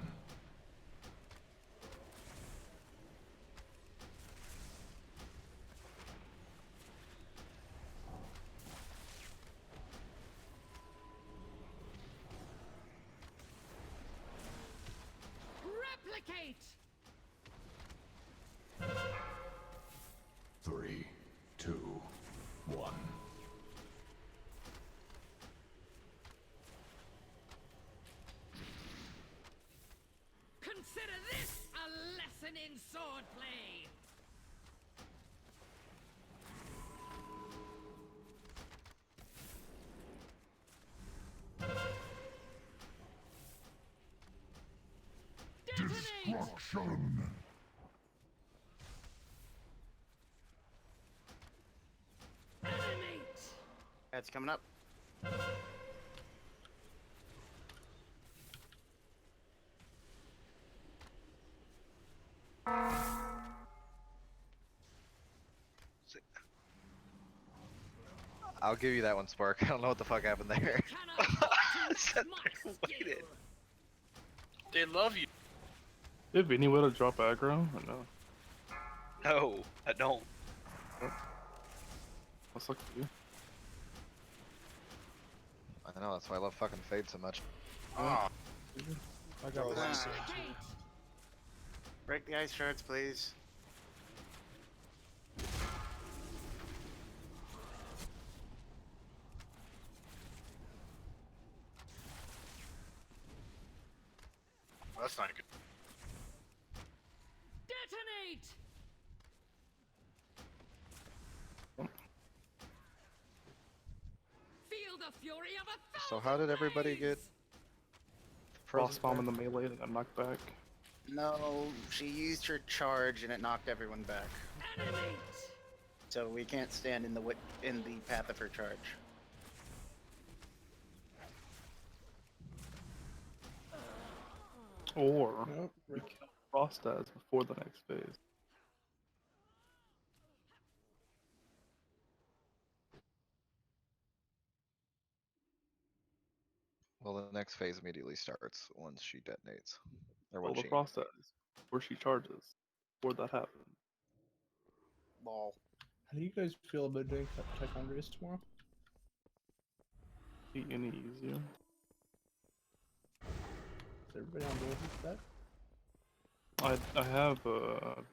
Replicate! 3, 2, 1. in swordplay. Destruction! Animate. That's coming up. I'll give you that one, Spark. I don't know what the fuck happened there. Sat there and waited. They love you. Do you have any way to drop aggro? Or no? No, I don't. That's like for you. I know, that's why I love fucking Fade so much. Ah, I got Oh, one. that's- Break the ice shards, please. that's not good. Detonate. Feel the fury of a So how did everybody get Frost bomb in frozen? the melee and got knocked back. No, she used her charge and it knocked everyone back. animate. So we can't stand in the path of her charge. Or Nope. we kill Frost as before the next phase. Well, the next phase immediately starts once she detonates. Or Well, when the she... Frost as before she charges. Before that happens. Lol. How do you guys feel about doing Tichondrius tomorrow? Be any easier. Is everybody on board with that? I have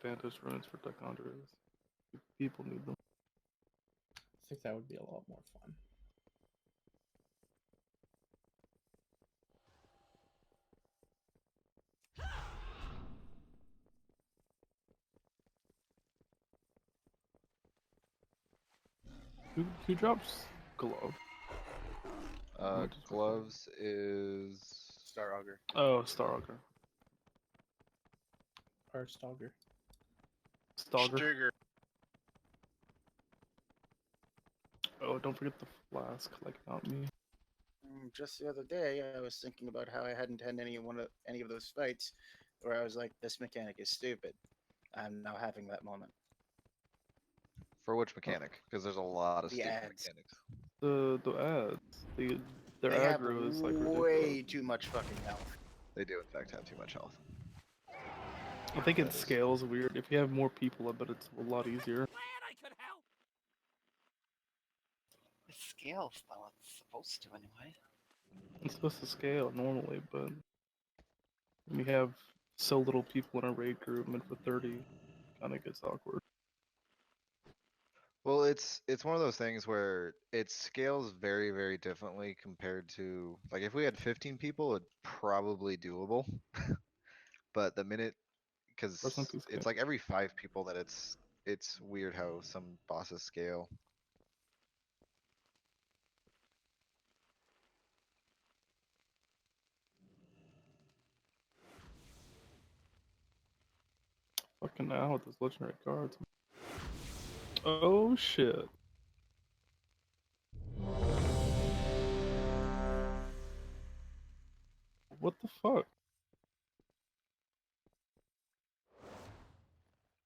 Vantage runes for Tichondrius. People need them. I think that would be a lot more fun. Who drops glove? Gloves is... Star Augur. Oh, Star Augur. Or Stogger. Stogger. Sugar. Oh, don't forget the flask, like not me. Just the other day, I was thinking about how I hadn't had any of those fights where I was like, "This mechanic is stupid." I'm now having that moment. For which mechanic? Because there's a lot of The stupid ads. mechanics. The ads. Their They have aggro is like way ridiculous. too much fucking health. They do, in fact, have too much health. I think it That is- scales weird. If you have more people, I bet it's a lot easier. Glad I could help. It scales though. It's supposed to anyway. It's supposed to scale normally, but when you have so little people in a raid group meant for 30, kind of gets awkward. Well, it's one of those things where it scales very, very differently compared to, like, if we had 15 people, it's probably doable. But the minute, because Person to scale. it's like every 5 people that it's weird how some bosses scale. Fucking now with those legendary cards. Oh shit. What the fuck?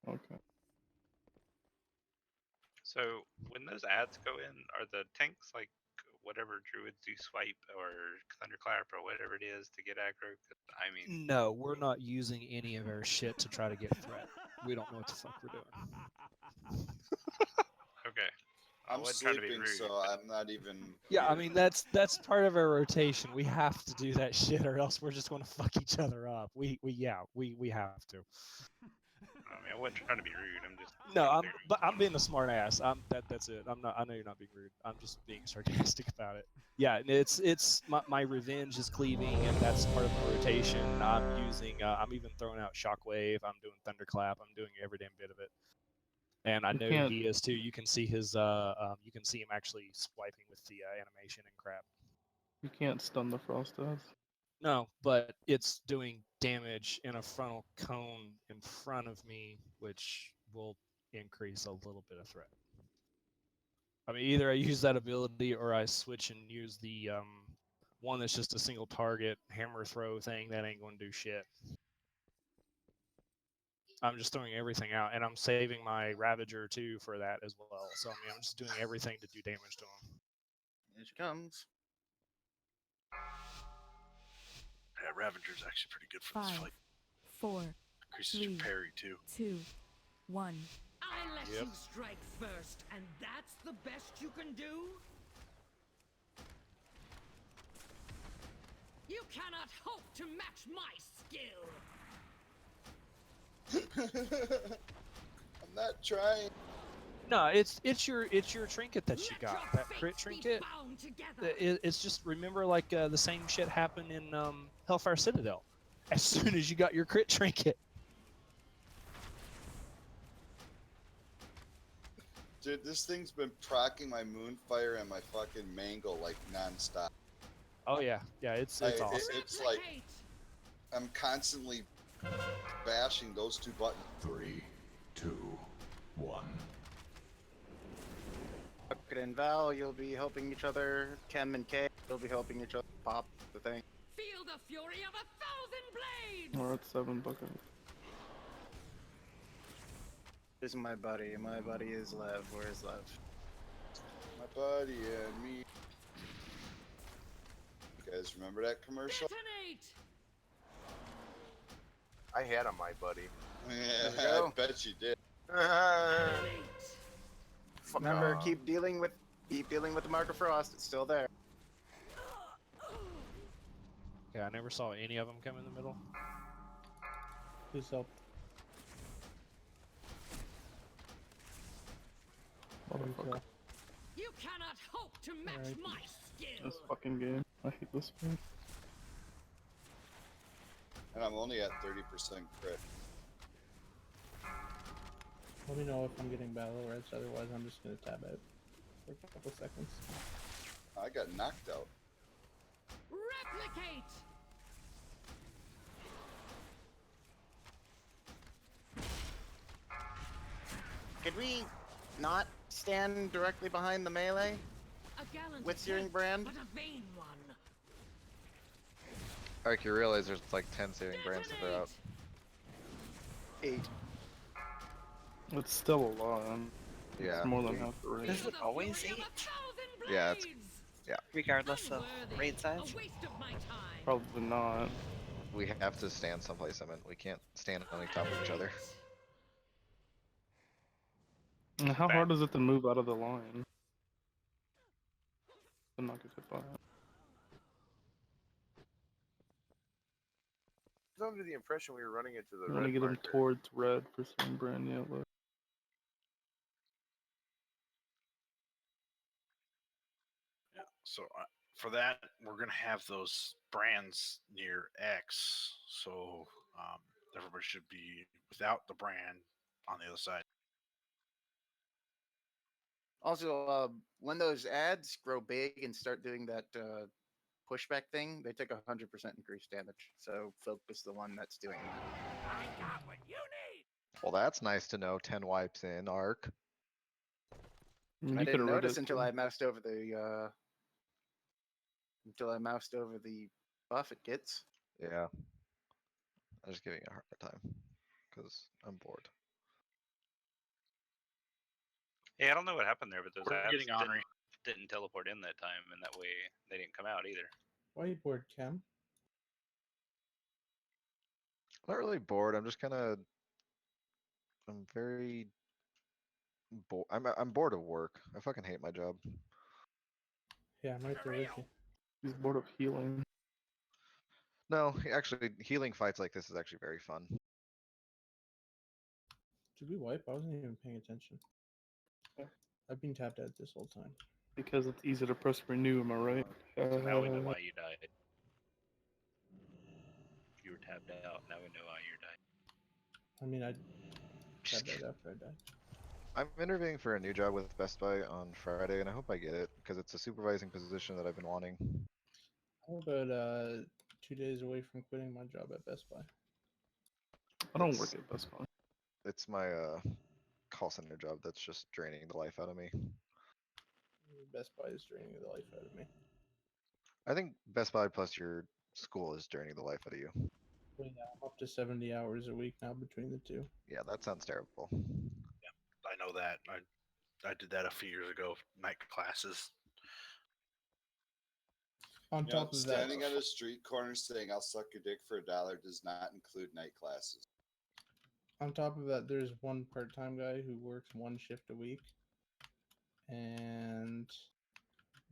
Okay. So when those ads go in, are the tanks like whatever druids do swipe or thunderclap or whatever it is to get aggro? 'Cause, I mean, No, we're not using any of our shit to try to get threat. We don't know what the fuck we're doing. okay. I I'm wasn't trying to be sleeping, rude, so but- I'm not even. Yeah, I here. mean that's part of our rotation. We have to do that shit, or else we're just going to fuck each other up. We have to. I mean, I wasn't trying to be rude. I'm just. No, I'm being a smart ass. That's it. I'm not. I know you're not being rude. I'm just being sarcastic about it. Yeah, and it's my revenge is cleaving, and that's part of the rotation. I'm using. I'm even throwing out shockwave. I'm doing thunderclap. I'm doing every damn bit of it. And I You know can't- he is too. You can see his. You can see him actually swiping with the animation and crap. You can't stun the frost dance. No, but it's doing damage in a frontal cone in front of me, which will increase a little bit of threat. I mean, either I use that ability or I switch and use the one that's just a single target hammer throw thing that ain't going to do shit. I'm just throwing everything out, and I'm saving my Ravager too for that as well. So I mean, I'm just doing everything to do damage to him. Here she comes. Yeah, Ravager's actually pretty good for this 5, fight. 4, Increases your 3, parry too. 2, 1. I let Yep. you strike first, and that's the best you can do? You cannot hope to match my skill. I'm not trying. No, it's your trinket that you Let got. your That fates crit be trinket. bound together. It's just remember like the same shit happened in Hellfire Citadel. As soon as you got your crit trinket. Dude, this thing's been procking my Moonfire and my fucking Mangle like nonstop. Oh yeah, it's awesome. It's like I'm constantly bashing those two buttons. 3, 2, 1. Bucket and Val, you'll be helping each other. Chem and K, you'll be helping each other pop the thing. Feel the fury of 1,000 blades. We're at 7 bucket. This is my buddy. My buddy is Lev. Where is Lev? My buddy and me. You guys remember that commercial? Detonate. I had on my buddy. Yeah, There we I go. bet you did. Fuck Remember, off. keep dealing with the Mark of Frost. It's still there. Yeah, I never saw any of them come in the middle. Who's helped? Motherfucker. You cannot hope to match Alright. my skill. This fucking game. I hate this game. And I'm only at 30% crit. Let me know if I'm getting battle reds, otherwise I'm just gonna tab out for a couple seconds. I got knocked out. Replicate. Could we not stand directly behind the melee A gallant with Searing attempt, Brand? but a vain one. Alric, you realize there's like 10 Searing Brands that are out. 8. It's still a lot. Yeah. It's more than half the rate. Is it always 8? Yeah, it's Regardless of raid size? A waste of my time. Probably not. we have to stand someplace. I mean, we can't stand on top of each other. And how hard is it to move out of the line? To not get hit by it. I was under the impression we were running into the You want to red get him marker. towards red for some brand new look. Yeah. So for that, we're gonna have those brands near X, so everybody should be without the brand on the other side. Also, when those ads grow big and start doing that pushback thing, they take 100% increased damage. So focus the one that's doing that. I got what you need. Well, that's nice to know. 10 wipes in Arc. mean, I you didn't could've read notice it, until too. I moused over the buff it gets. Yeah. I'm just giving it a hard time because I'm bored. Yeah, I don't know what happened there, but those We're apps getting ornery. didn't teleport in that time, and that way they didn't come out either. Why are you bored, Cam? I'm not really bored. I'm just kind of. I'm very. Bored. I'm bored of work. I fucking hate my job. Yeah, I'm right there with you. He's bored of healing. No, actually, healing fights like this is actually very fun. Did we wipe? I wasn't even paying attention. I've been tapped out this whole time. Because it's easy to press renew, am I right? So now we know why you died. You were tapped out. Now we know why you died. I mean, I Just tapped out after I died. I'm interviewing for a new job with Best Buy on Friday, and I hope I get it because it's a supervising position that I've been wanting. How about 2 days away from quitting my job at Best Buy? I don't work at Best Buy. It's my call center job that's just draining the life out of me. Best Buy is draining the life out of me. I think Best Buy plus your school is draining the life out of you. Well, yeah, I'm up to 70 hours a week now between the two. Yeah, that sounds terrible. I know that. I did that a few years ago. Night classes. On You know, top of that, standing on a street corner saying "I'll suck your dick for $1" does not include night classes. on top of that, there's one part-time guy who works one shift a week, and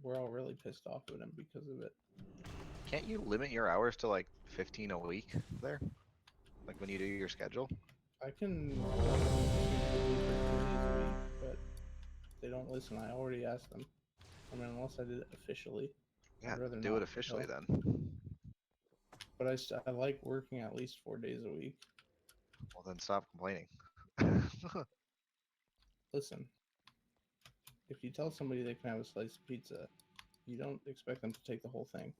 we're all really pissed off at him because of it. Can't you limit your hours to like 15 a week there? Like when you do your schedule? I can do between 2 days a week, but they don't listen. I already asked them. I mean, unless I did it officially. Yeah, I'd rather do not, it officially though. then. But I like working at least 4 days a week. Well, then stop complaining. Listen, if you tell somebody they can have a slice of pizza, you don't expect them to take the whole thing.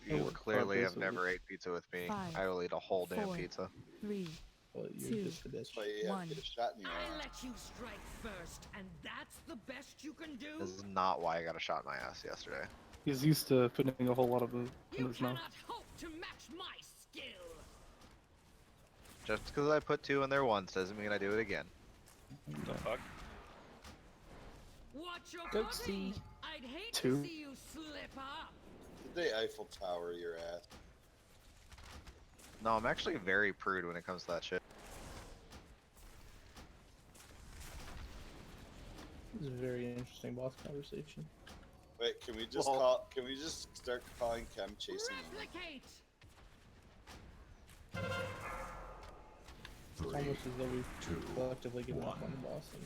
You work clearly 5 have days a never week. ate pizza with me. 5, I will eat a whole damn 4, pizza. 3, Well, you're 2, just a bitch. But you have to get a shot in your I arm. let you strike first, and that's the best you can do? This is not why I got a shot in my ass yesterday. He's used to putting a whole lot of it in You his mouth. cannot hope to match my skill. Just because I put 2 in there once doesn't mean I do it again. The fuck? Watch your Go footing. see. I'd hate 2. to see you slip up. Did they Eiffel Tower your ass? No, I'm actually very prude when it comes to that shit. This is a very interesting boss conversation. Wait, can we just Well- Can we just start calling Chem chasing Amy? Replicate. It's almost as though we've 2, collectively given up 1. on the boss and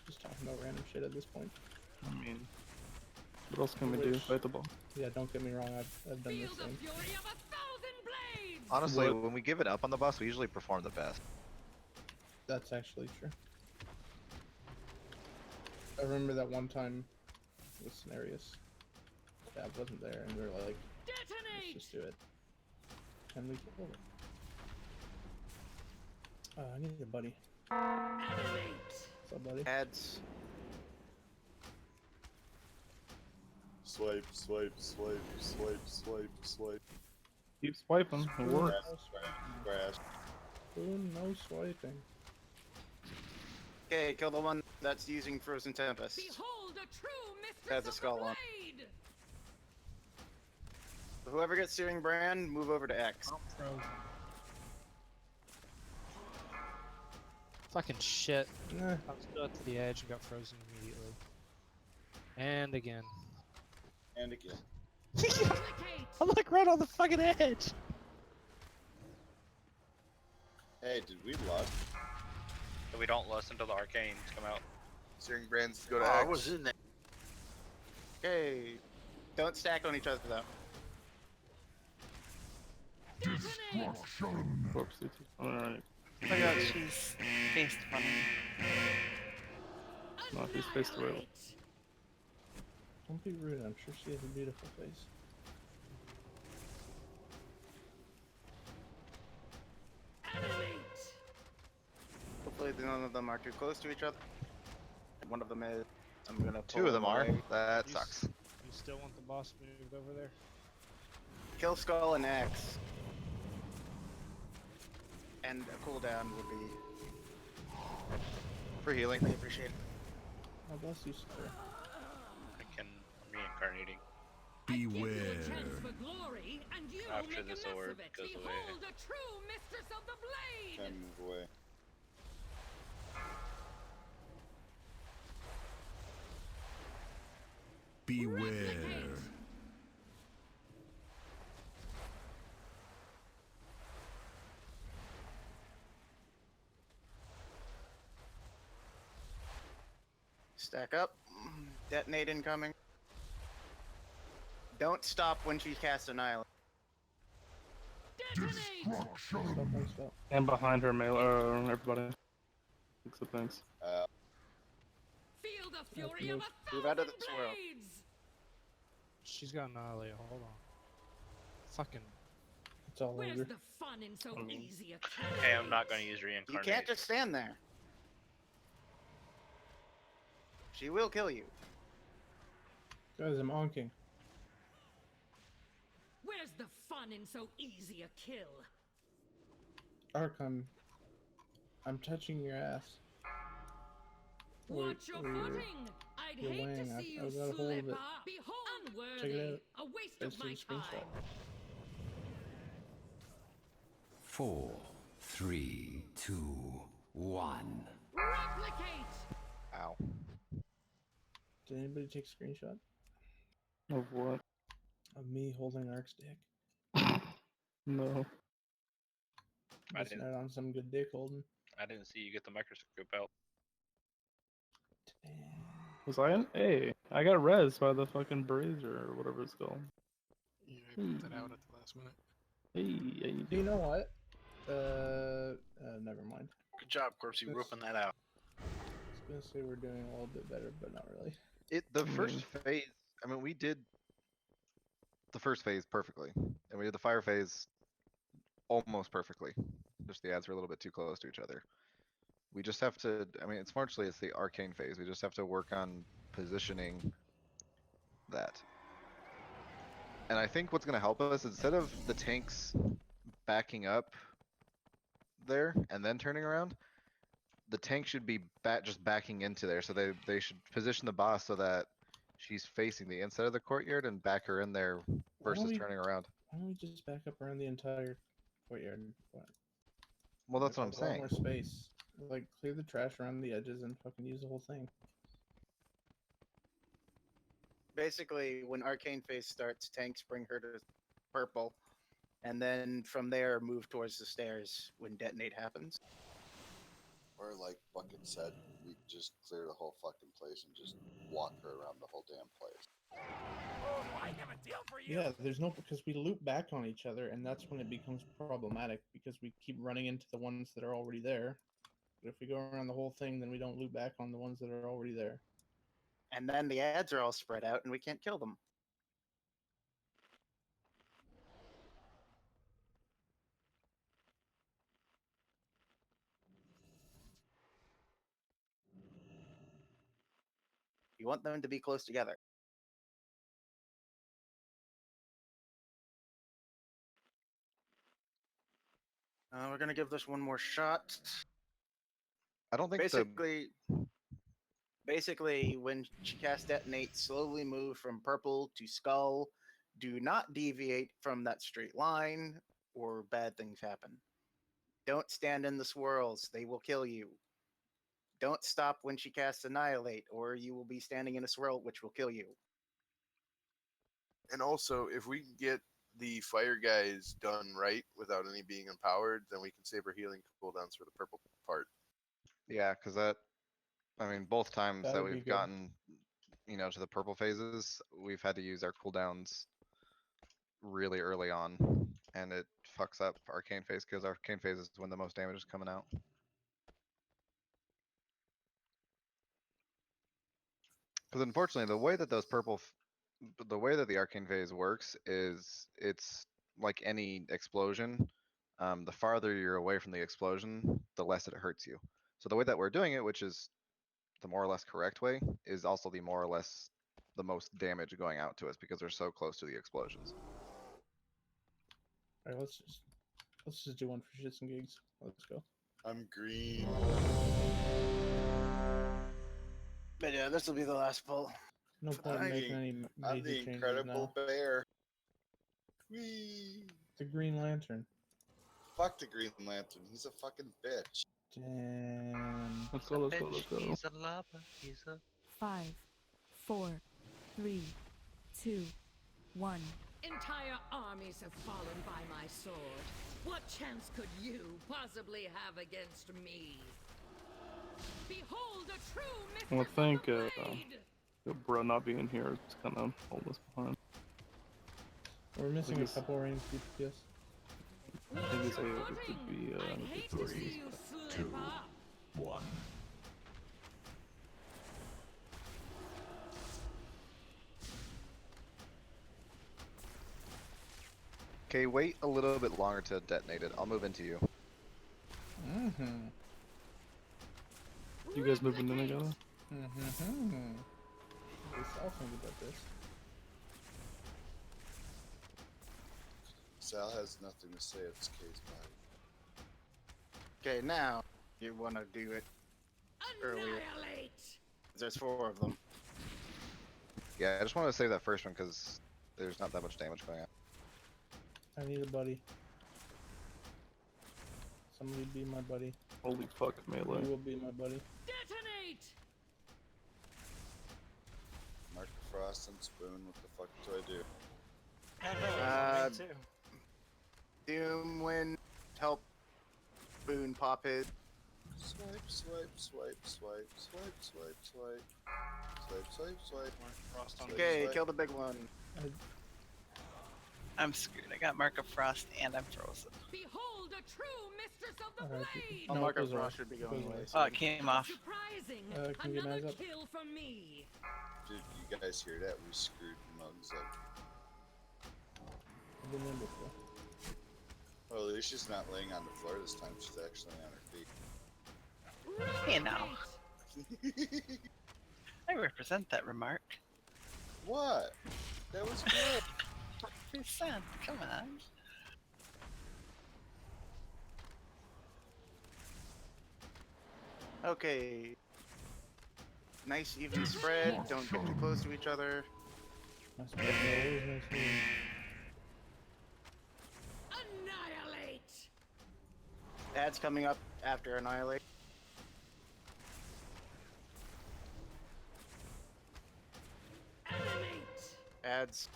just talking about random shit at this point. I mean, what else can we do? Which- Fight the boss. Yeah, don't get me wrong, I've done Feel this the thing. fury of 1,000 blades. Honestly, What- when we give it up on the boss, we usually perform the best. That's actually true. I remember that one time with Scenarius. Tab wasn't there, and we were like, let's Detonate. just do it. And we killed it. I need a buddy. Animate. What's up, buddy? Ads. Swipe, swipe, swipe, swipe, swipe, swipe. Keep swiping. It works. Crash. Boom, no swiping. Okay, kill the one that's using Frozen Tempest. Behold a true mistress Has a of skull the on. blade. Whoever gets Searing Brand, move over to X. Fucking shit. Nah, I was still to the edge and got frozen immediately. And again. And again. Replicate. I'm like right on the fucking edge. Hey, did we lust? So we don't lust until the arcanes come out. Searing brands go to Oh, I X. was in there. Okay. Don't stack on each other though. Detonate. Whoopsie. Alright. Look out, she's faced funny. No, he's faced away. Annihilate. don't be rude, I'm sure she has a beautiful face. Animate. Hopefully none of them are too close to each other. One of them is. I'm gonna 2 of them pull are. away. That You sucks. You still want the boss moved over there? Kill Skull and X. And a cooldown would be For healing. greatly appreciated. Oh, bless you, sir. I can reincarnating. Give you a Beware. chance for glory, and you After make the a mess sword of it. goes away. Behold a true mistress of the blade. Chem, move away. Beware. Stack up. Detonate incoming. Don't stop when she casts Annihilate. Detonate! Stop. And behind her, everybody. Thanks, thanks. Feel the fury of a Move out of thousand this world. blades! She's got Annihilate. Hold on. Fucking. It's all Where's over. the fun in so easy a kill? Okay, I'm not going to use You reincarnate. can't just stand there. She will kill you. Guys, I'm onking. Where's the fun in so easy a kill? Ark, I'm touching your ass. Watch your Where footing! I'd you're hate laying. to I- see I you got a hold of slip it. up. Behold, Check it unworthy. out. A waste There's of my the screenshot. time. 4, 3, 2, 1. Replicate! Ow. Did anybody take a screenshot Of what? of me holding Ark's dick? No. I Missing didn't. out on some good dick holding. I didn't see you get the microscope out. Was I in? Hey, I got res by the fucking brazier or whatever it's called. You put that out at the last minute. Hey, how you Do you doing? know what? Never mind. Good job, Corpse. You ripping that out. I was gonna say we're doing a little bit better, but not really. The first phase, I mean, we did the first phase perfectly, and we did the fire phase almost perfectly. Just the ads were a little bit too close to each other. We just have to, I mean, it's the arcane phase. We just have to work on positioning that. And I think what's going to help us, instead of the tanks backing up there and then turning around, the tank should be just backing into there. So they should position the boss so that she's facing the inside of the courtyard and back her in there Why don't versus we- turning around. Why don't we just back up around the entire courtyard? Well, that's what I'm Like, a lot saying. more space. Like, clear the trash around the edges and fucking use the whole thing. Basically, when Arcane Phase starts, tanks bring her to purple, and then from there move towards the stairs when Detonate happens. Or like Bucket said, we just clear the whole fucking place and just walk her around the whole damn place. Yeah, there's no, because we loop back on each other, and that's when it becomes problematic because we keep running into the ones that are already there. But if we go around the whole thing, then we don't loop back on the ones that are already there. And then the ads are all spread out and we can't kill them. You want them to be close together. We're gonna give this one more shot. I don't think Basically, when she casts Detonate, slowly move from purple to skull. Do not deviate from that straight line, or bad things happen. Don't stand in the swirls; they will kill you. Don't stop when she casts Annihilate, or you will be standing in a swirl, which will kill you. And also, if we can get the fire guys done right without any being empowered, then we can save our healing cooldowns for the purple part. Yeah, because I mean, both times That that would be we've good. gotten, to the purple phases, we've had to use our cooldowns really early on, and it fucks up arcane phase because arcane phase is when the most damage is coming out. Because unfortunately, the way that the arcane phase works is it's like any explosion. The farther you're away from the explosion, the less it hurts you. So the way that we're doing it, which is the more or less correct way, is also the more or less the most damage going out to us because we're so close to the explosions. All right, let's just do one for shits and gigs. Let's go. I'm green. But yeah, this will be the last pull. No point in making any major I'm the changes Incredible now. Bear. Whee! The Green Lantern. Fuck the Green Lantern. He's a fucking bitch. Damn. Let's go, let's go, let's go. He's a lover. He's a 5, 4, 3, 2, 1. Entire armies have fallen by my sword. What chance could you possibly have against me? Behold a true Well, I mistress of think the blade. bro not being here is kind of holding us behind. We're missing a Because- couple range DPS. I think his AoE could be I'd hate to good see you slip up. 1. Okay, wait a little bit longer to detonate it. I'll move into you. Mm-hmm. You guys moving in together? Mm-hmm. I'll think about this. Sal has nothing to say if it's case body. Okay, now you want to do it earlier. Annihilate. There's 4 of them. Yeah, I just wanted to save that first one because there's not that much damage going on. I need a buddy. Somebody be my buddy. Holy fuck, melee. You will be my buddy. Detonate. Mark the Frost and Spoon, what the fuck do I do? Doomwind, help Boone pop his. Swipe, swipe, swipe, swipe, swipe, swipe, swipe. Swipe, swipe, swipe. Frost on Swipe, Okay, swipe. kill the big one. I'm screwed. I got Mark of Frost and I'm frozen. Behold a true mistress of the Alright, blade. Oh, No, Mark it of goes Frost off. should be It going goes away. off. Oh, it came off. Surprising. Can you get Another Maz up? kill from me. Dude, you guys hear that? We screwed mugs up. I've been there before. Well, at least she's not laying on the floor this time. She's actually on her feet. Hey now. I represent that remark. What? That was good. Percent. Come on. Okay. Nice even spread. Don't get too close to each other. Nice buddy. Always nice meeting Annihilate. Ad's coming up after Annihilate. Animate. Ad's.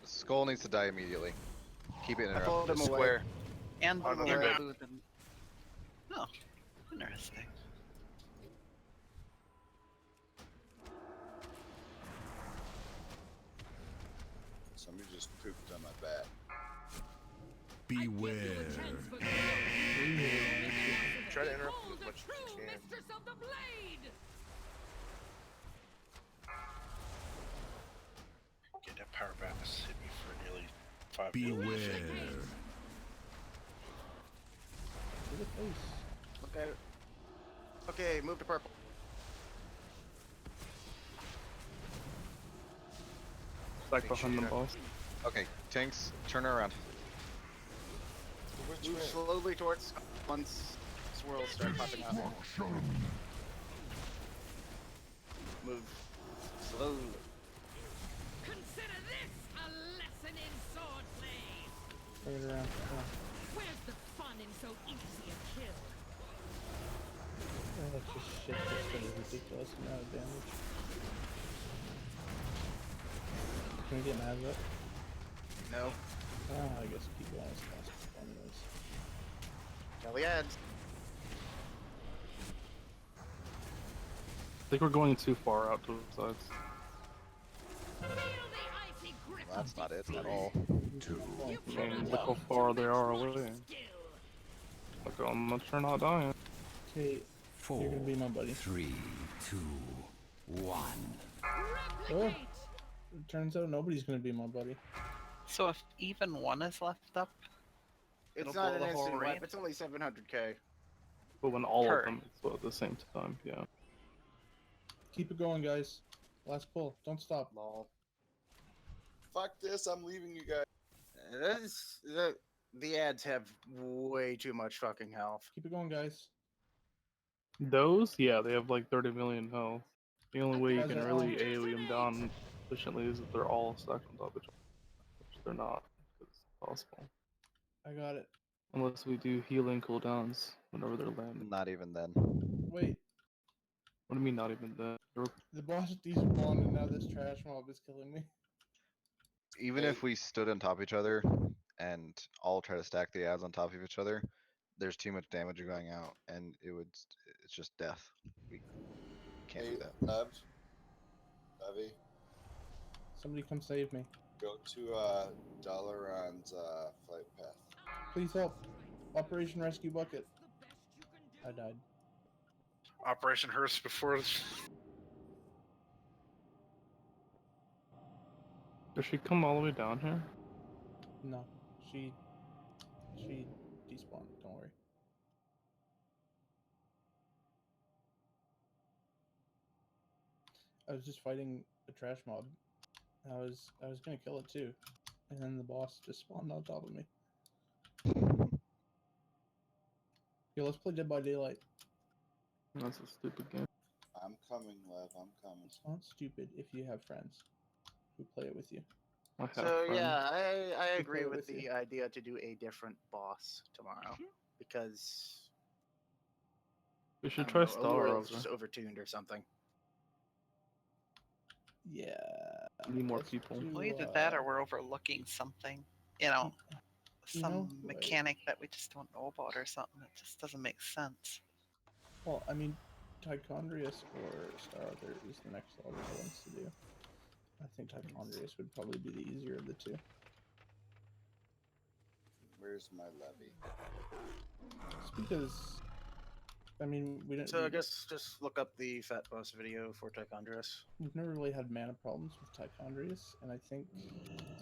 Skull needs to die immediately. Keep it I pulled interrupted. him away. Square. And Oh, no, you're they're good. Oh, interesting. Somebody just pooped on my back. Beware. Try to interrupt Behold as a much as true you can. mistress of the blade. Get that power bass hit me for nearly 5 minutes. Beware. to the face. Look at it. Okay, move to purple. Back behind the boss. Okay, tanks, turn her around. Which Move way? slowly towards once swirls start popping out. Move slowly. Consider this a lesson in swordplay. Bring it around. Come on. Where's the fun in so easy a kill? Oh, that's just shit. That's got a ridiculous amount of damage. Can we get Maz up? No. Oh, I guess keep going as fast as anyways. Kelly Ads. I think we're going too far out to the sides. Feel the icy grip Well, that's of not it defeat. at all. 2. You I mean, cannot look how use far your they are fighting away. skill. Look how much they're not dying. Okay, 4. you're gonna be my buddy. 3, 2, 1. Replicate. It turns out nobody's gonna be my buddy. So if even one is left up, It's It'll not blow an the whole instant raid? wipe. It's only 700k. But when all Per. of them explode at the same time, yeah. Keep it going, guys. Last pull. Don't stop. Lol. Fuck this, I'm leaving you guys. The ads have way too much fucking health. Keep it going, guys. Those, yeah, they have like 30 million health. The only way you Guys can are really all- AoE them down efficiently is if they're all stacked on top of each other. Which they're not, because it's possible. I got it. Unless we do healing cooldowns whenever they're landing. Not even then. Wait. What do you mean not even that? The boss despawned and now this trash mob is killing me. Even Hey. if we stood on top of each other and all try to stack the ads on top of each other, there's too much damage going out, and it's just death. We can't Hey, do that. Levy, Somebody come save me. go to Dalaran's flight path. Please help. Operation Rescue Bucket. I died. Operation Hearst before. Does she come all the way down here? No, she despawned. Don't worry. I was just fighting a trash mob. I was gonna kill it too, and then the boss just spawned on top of me. Yo, let's play Dead by Daylight. That's a stupid game. I'm coming, Lev. I'm coming. It's not stupid if you have friends who play it with you. I have So friends. yeah, I Who agree play it with with the you? idea to do a different boss tomorrow because We I should don't try know, Star Allura over. is just overtuned or something. Yeah. Need more let's people. do, Well, either that or we're overlooking something. You know, you some know, mechanic that we just don't know about or something. It just doesn't make sense. Well, I mean, Tichondrius or Starother is the next logical ones to do. I think Tichondrius would probably be the easier of the two. Where's my Levy? Just because, I mean, we don't. So I guess just look up the Fat Boss video for Tichondrius. We've never really had mana problems with Tichondrius, and I think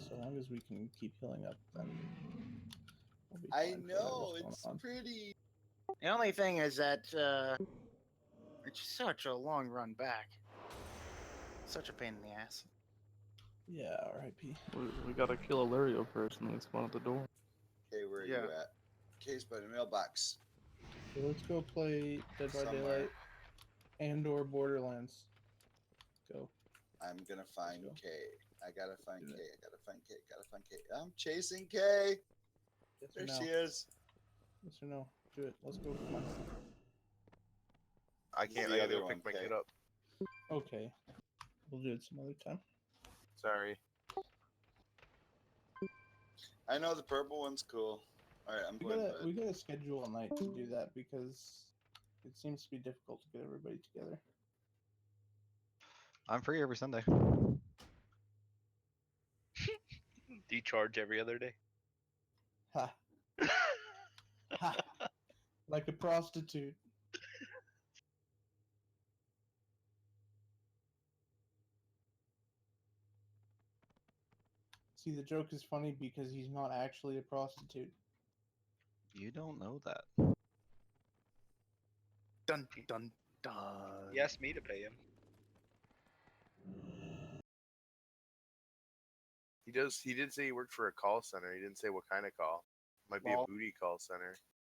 so long as we can keep healing up, then we'll be I fine for know, whatever's going it's on. pretty. The only thing is that it's such a long run back. Such a pain in the ass. Yeah, R.I.P. We gotta kill Ilario first and then spawn at the door. Okay, where are Yeah. you at? Case by the mailbox. So let's go play Dead by Somewhere. Daylight and/or Borderlands. Go. I'm gonna find go. K. I gotta find Do K. it. I gotta find K. Gotta find K. I'm chasing K. Yes or There no? she is. Yes or no? Do it. Let's go. Come on. I can't. The I gotta other go pick one, my Kay. kid up. Okay. We'll do it some other time. Sorry. I know the purple one's cool. All right, I'm We going to gotta bed. we gotta schedule a night to do that because it seems to be difficult to get everybody together. I'm free every Sunday. Do you charge every other day? Ha. Ha. Like a prostitute. See, the joke is funny because he's not actually a prostitute. You don't know that. Dun dun dun. He asked me to pay him. He does. He did say he worked for a call center. He didn't say what kind of call. Might be Well- a booty call center.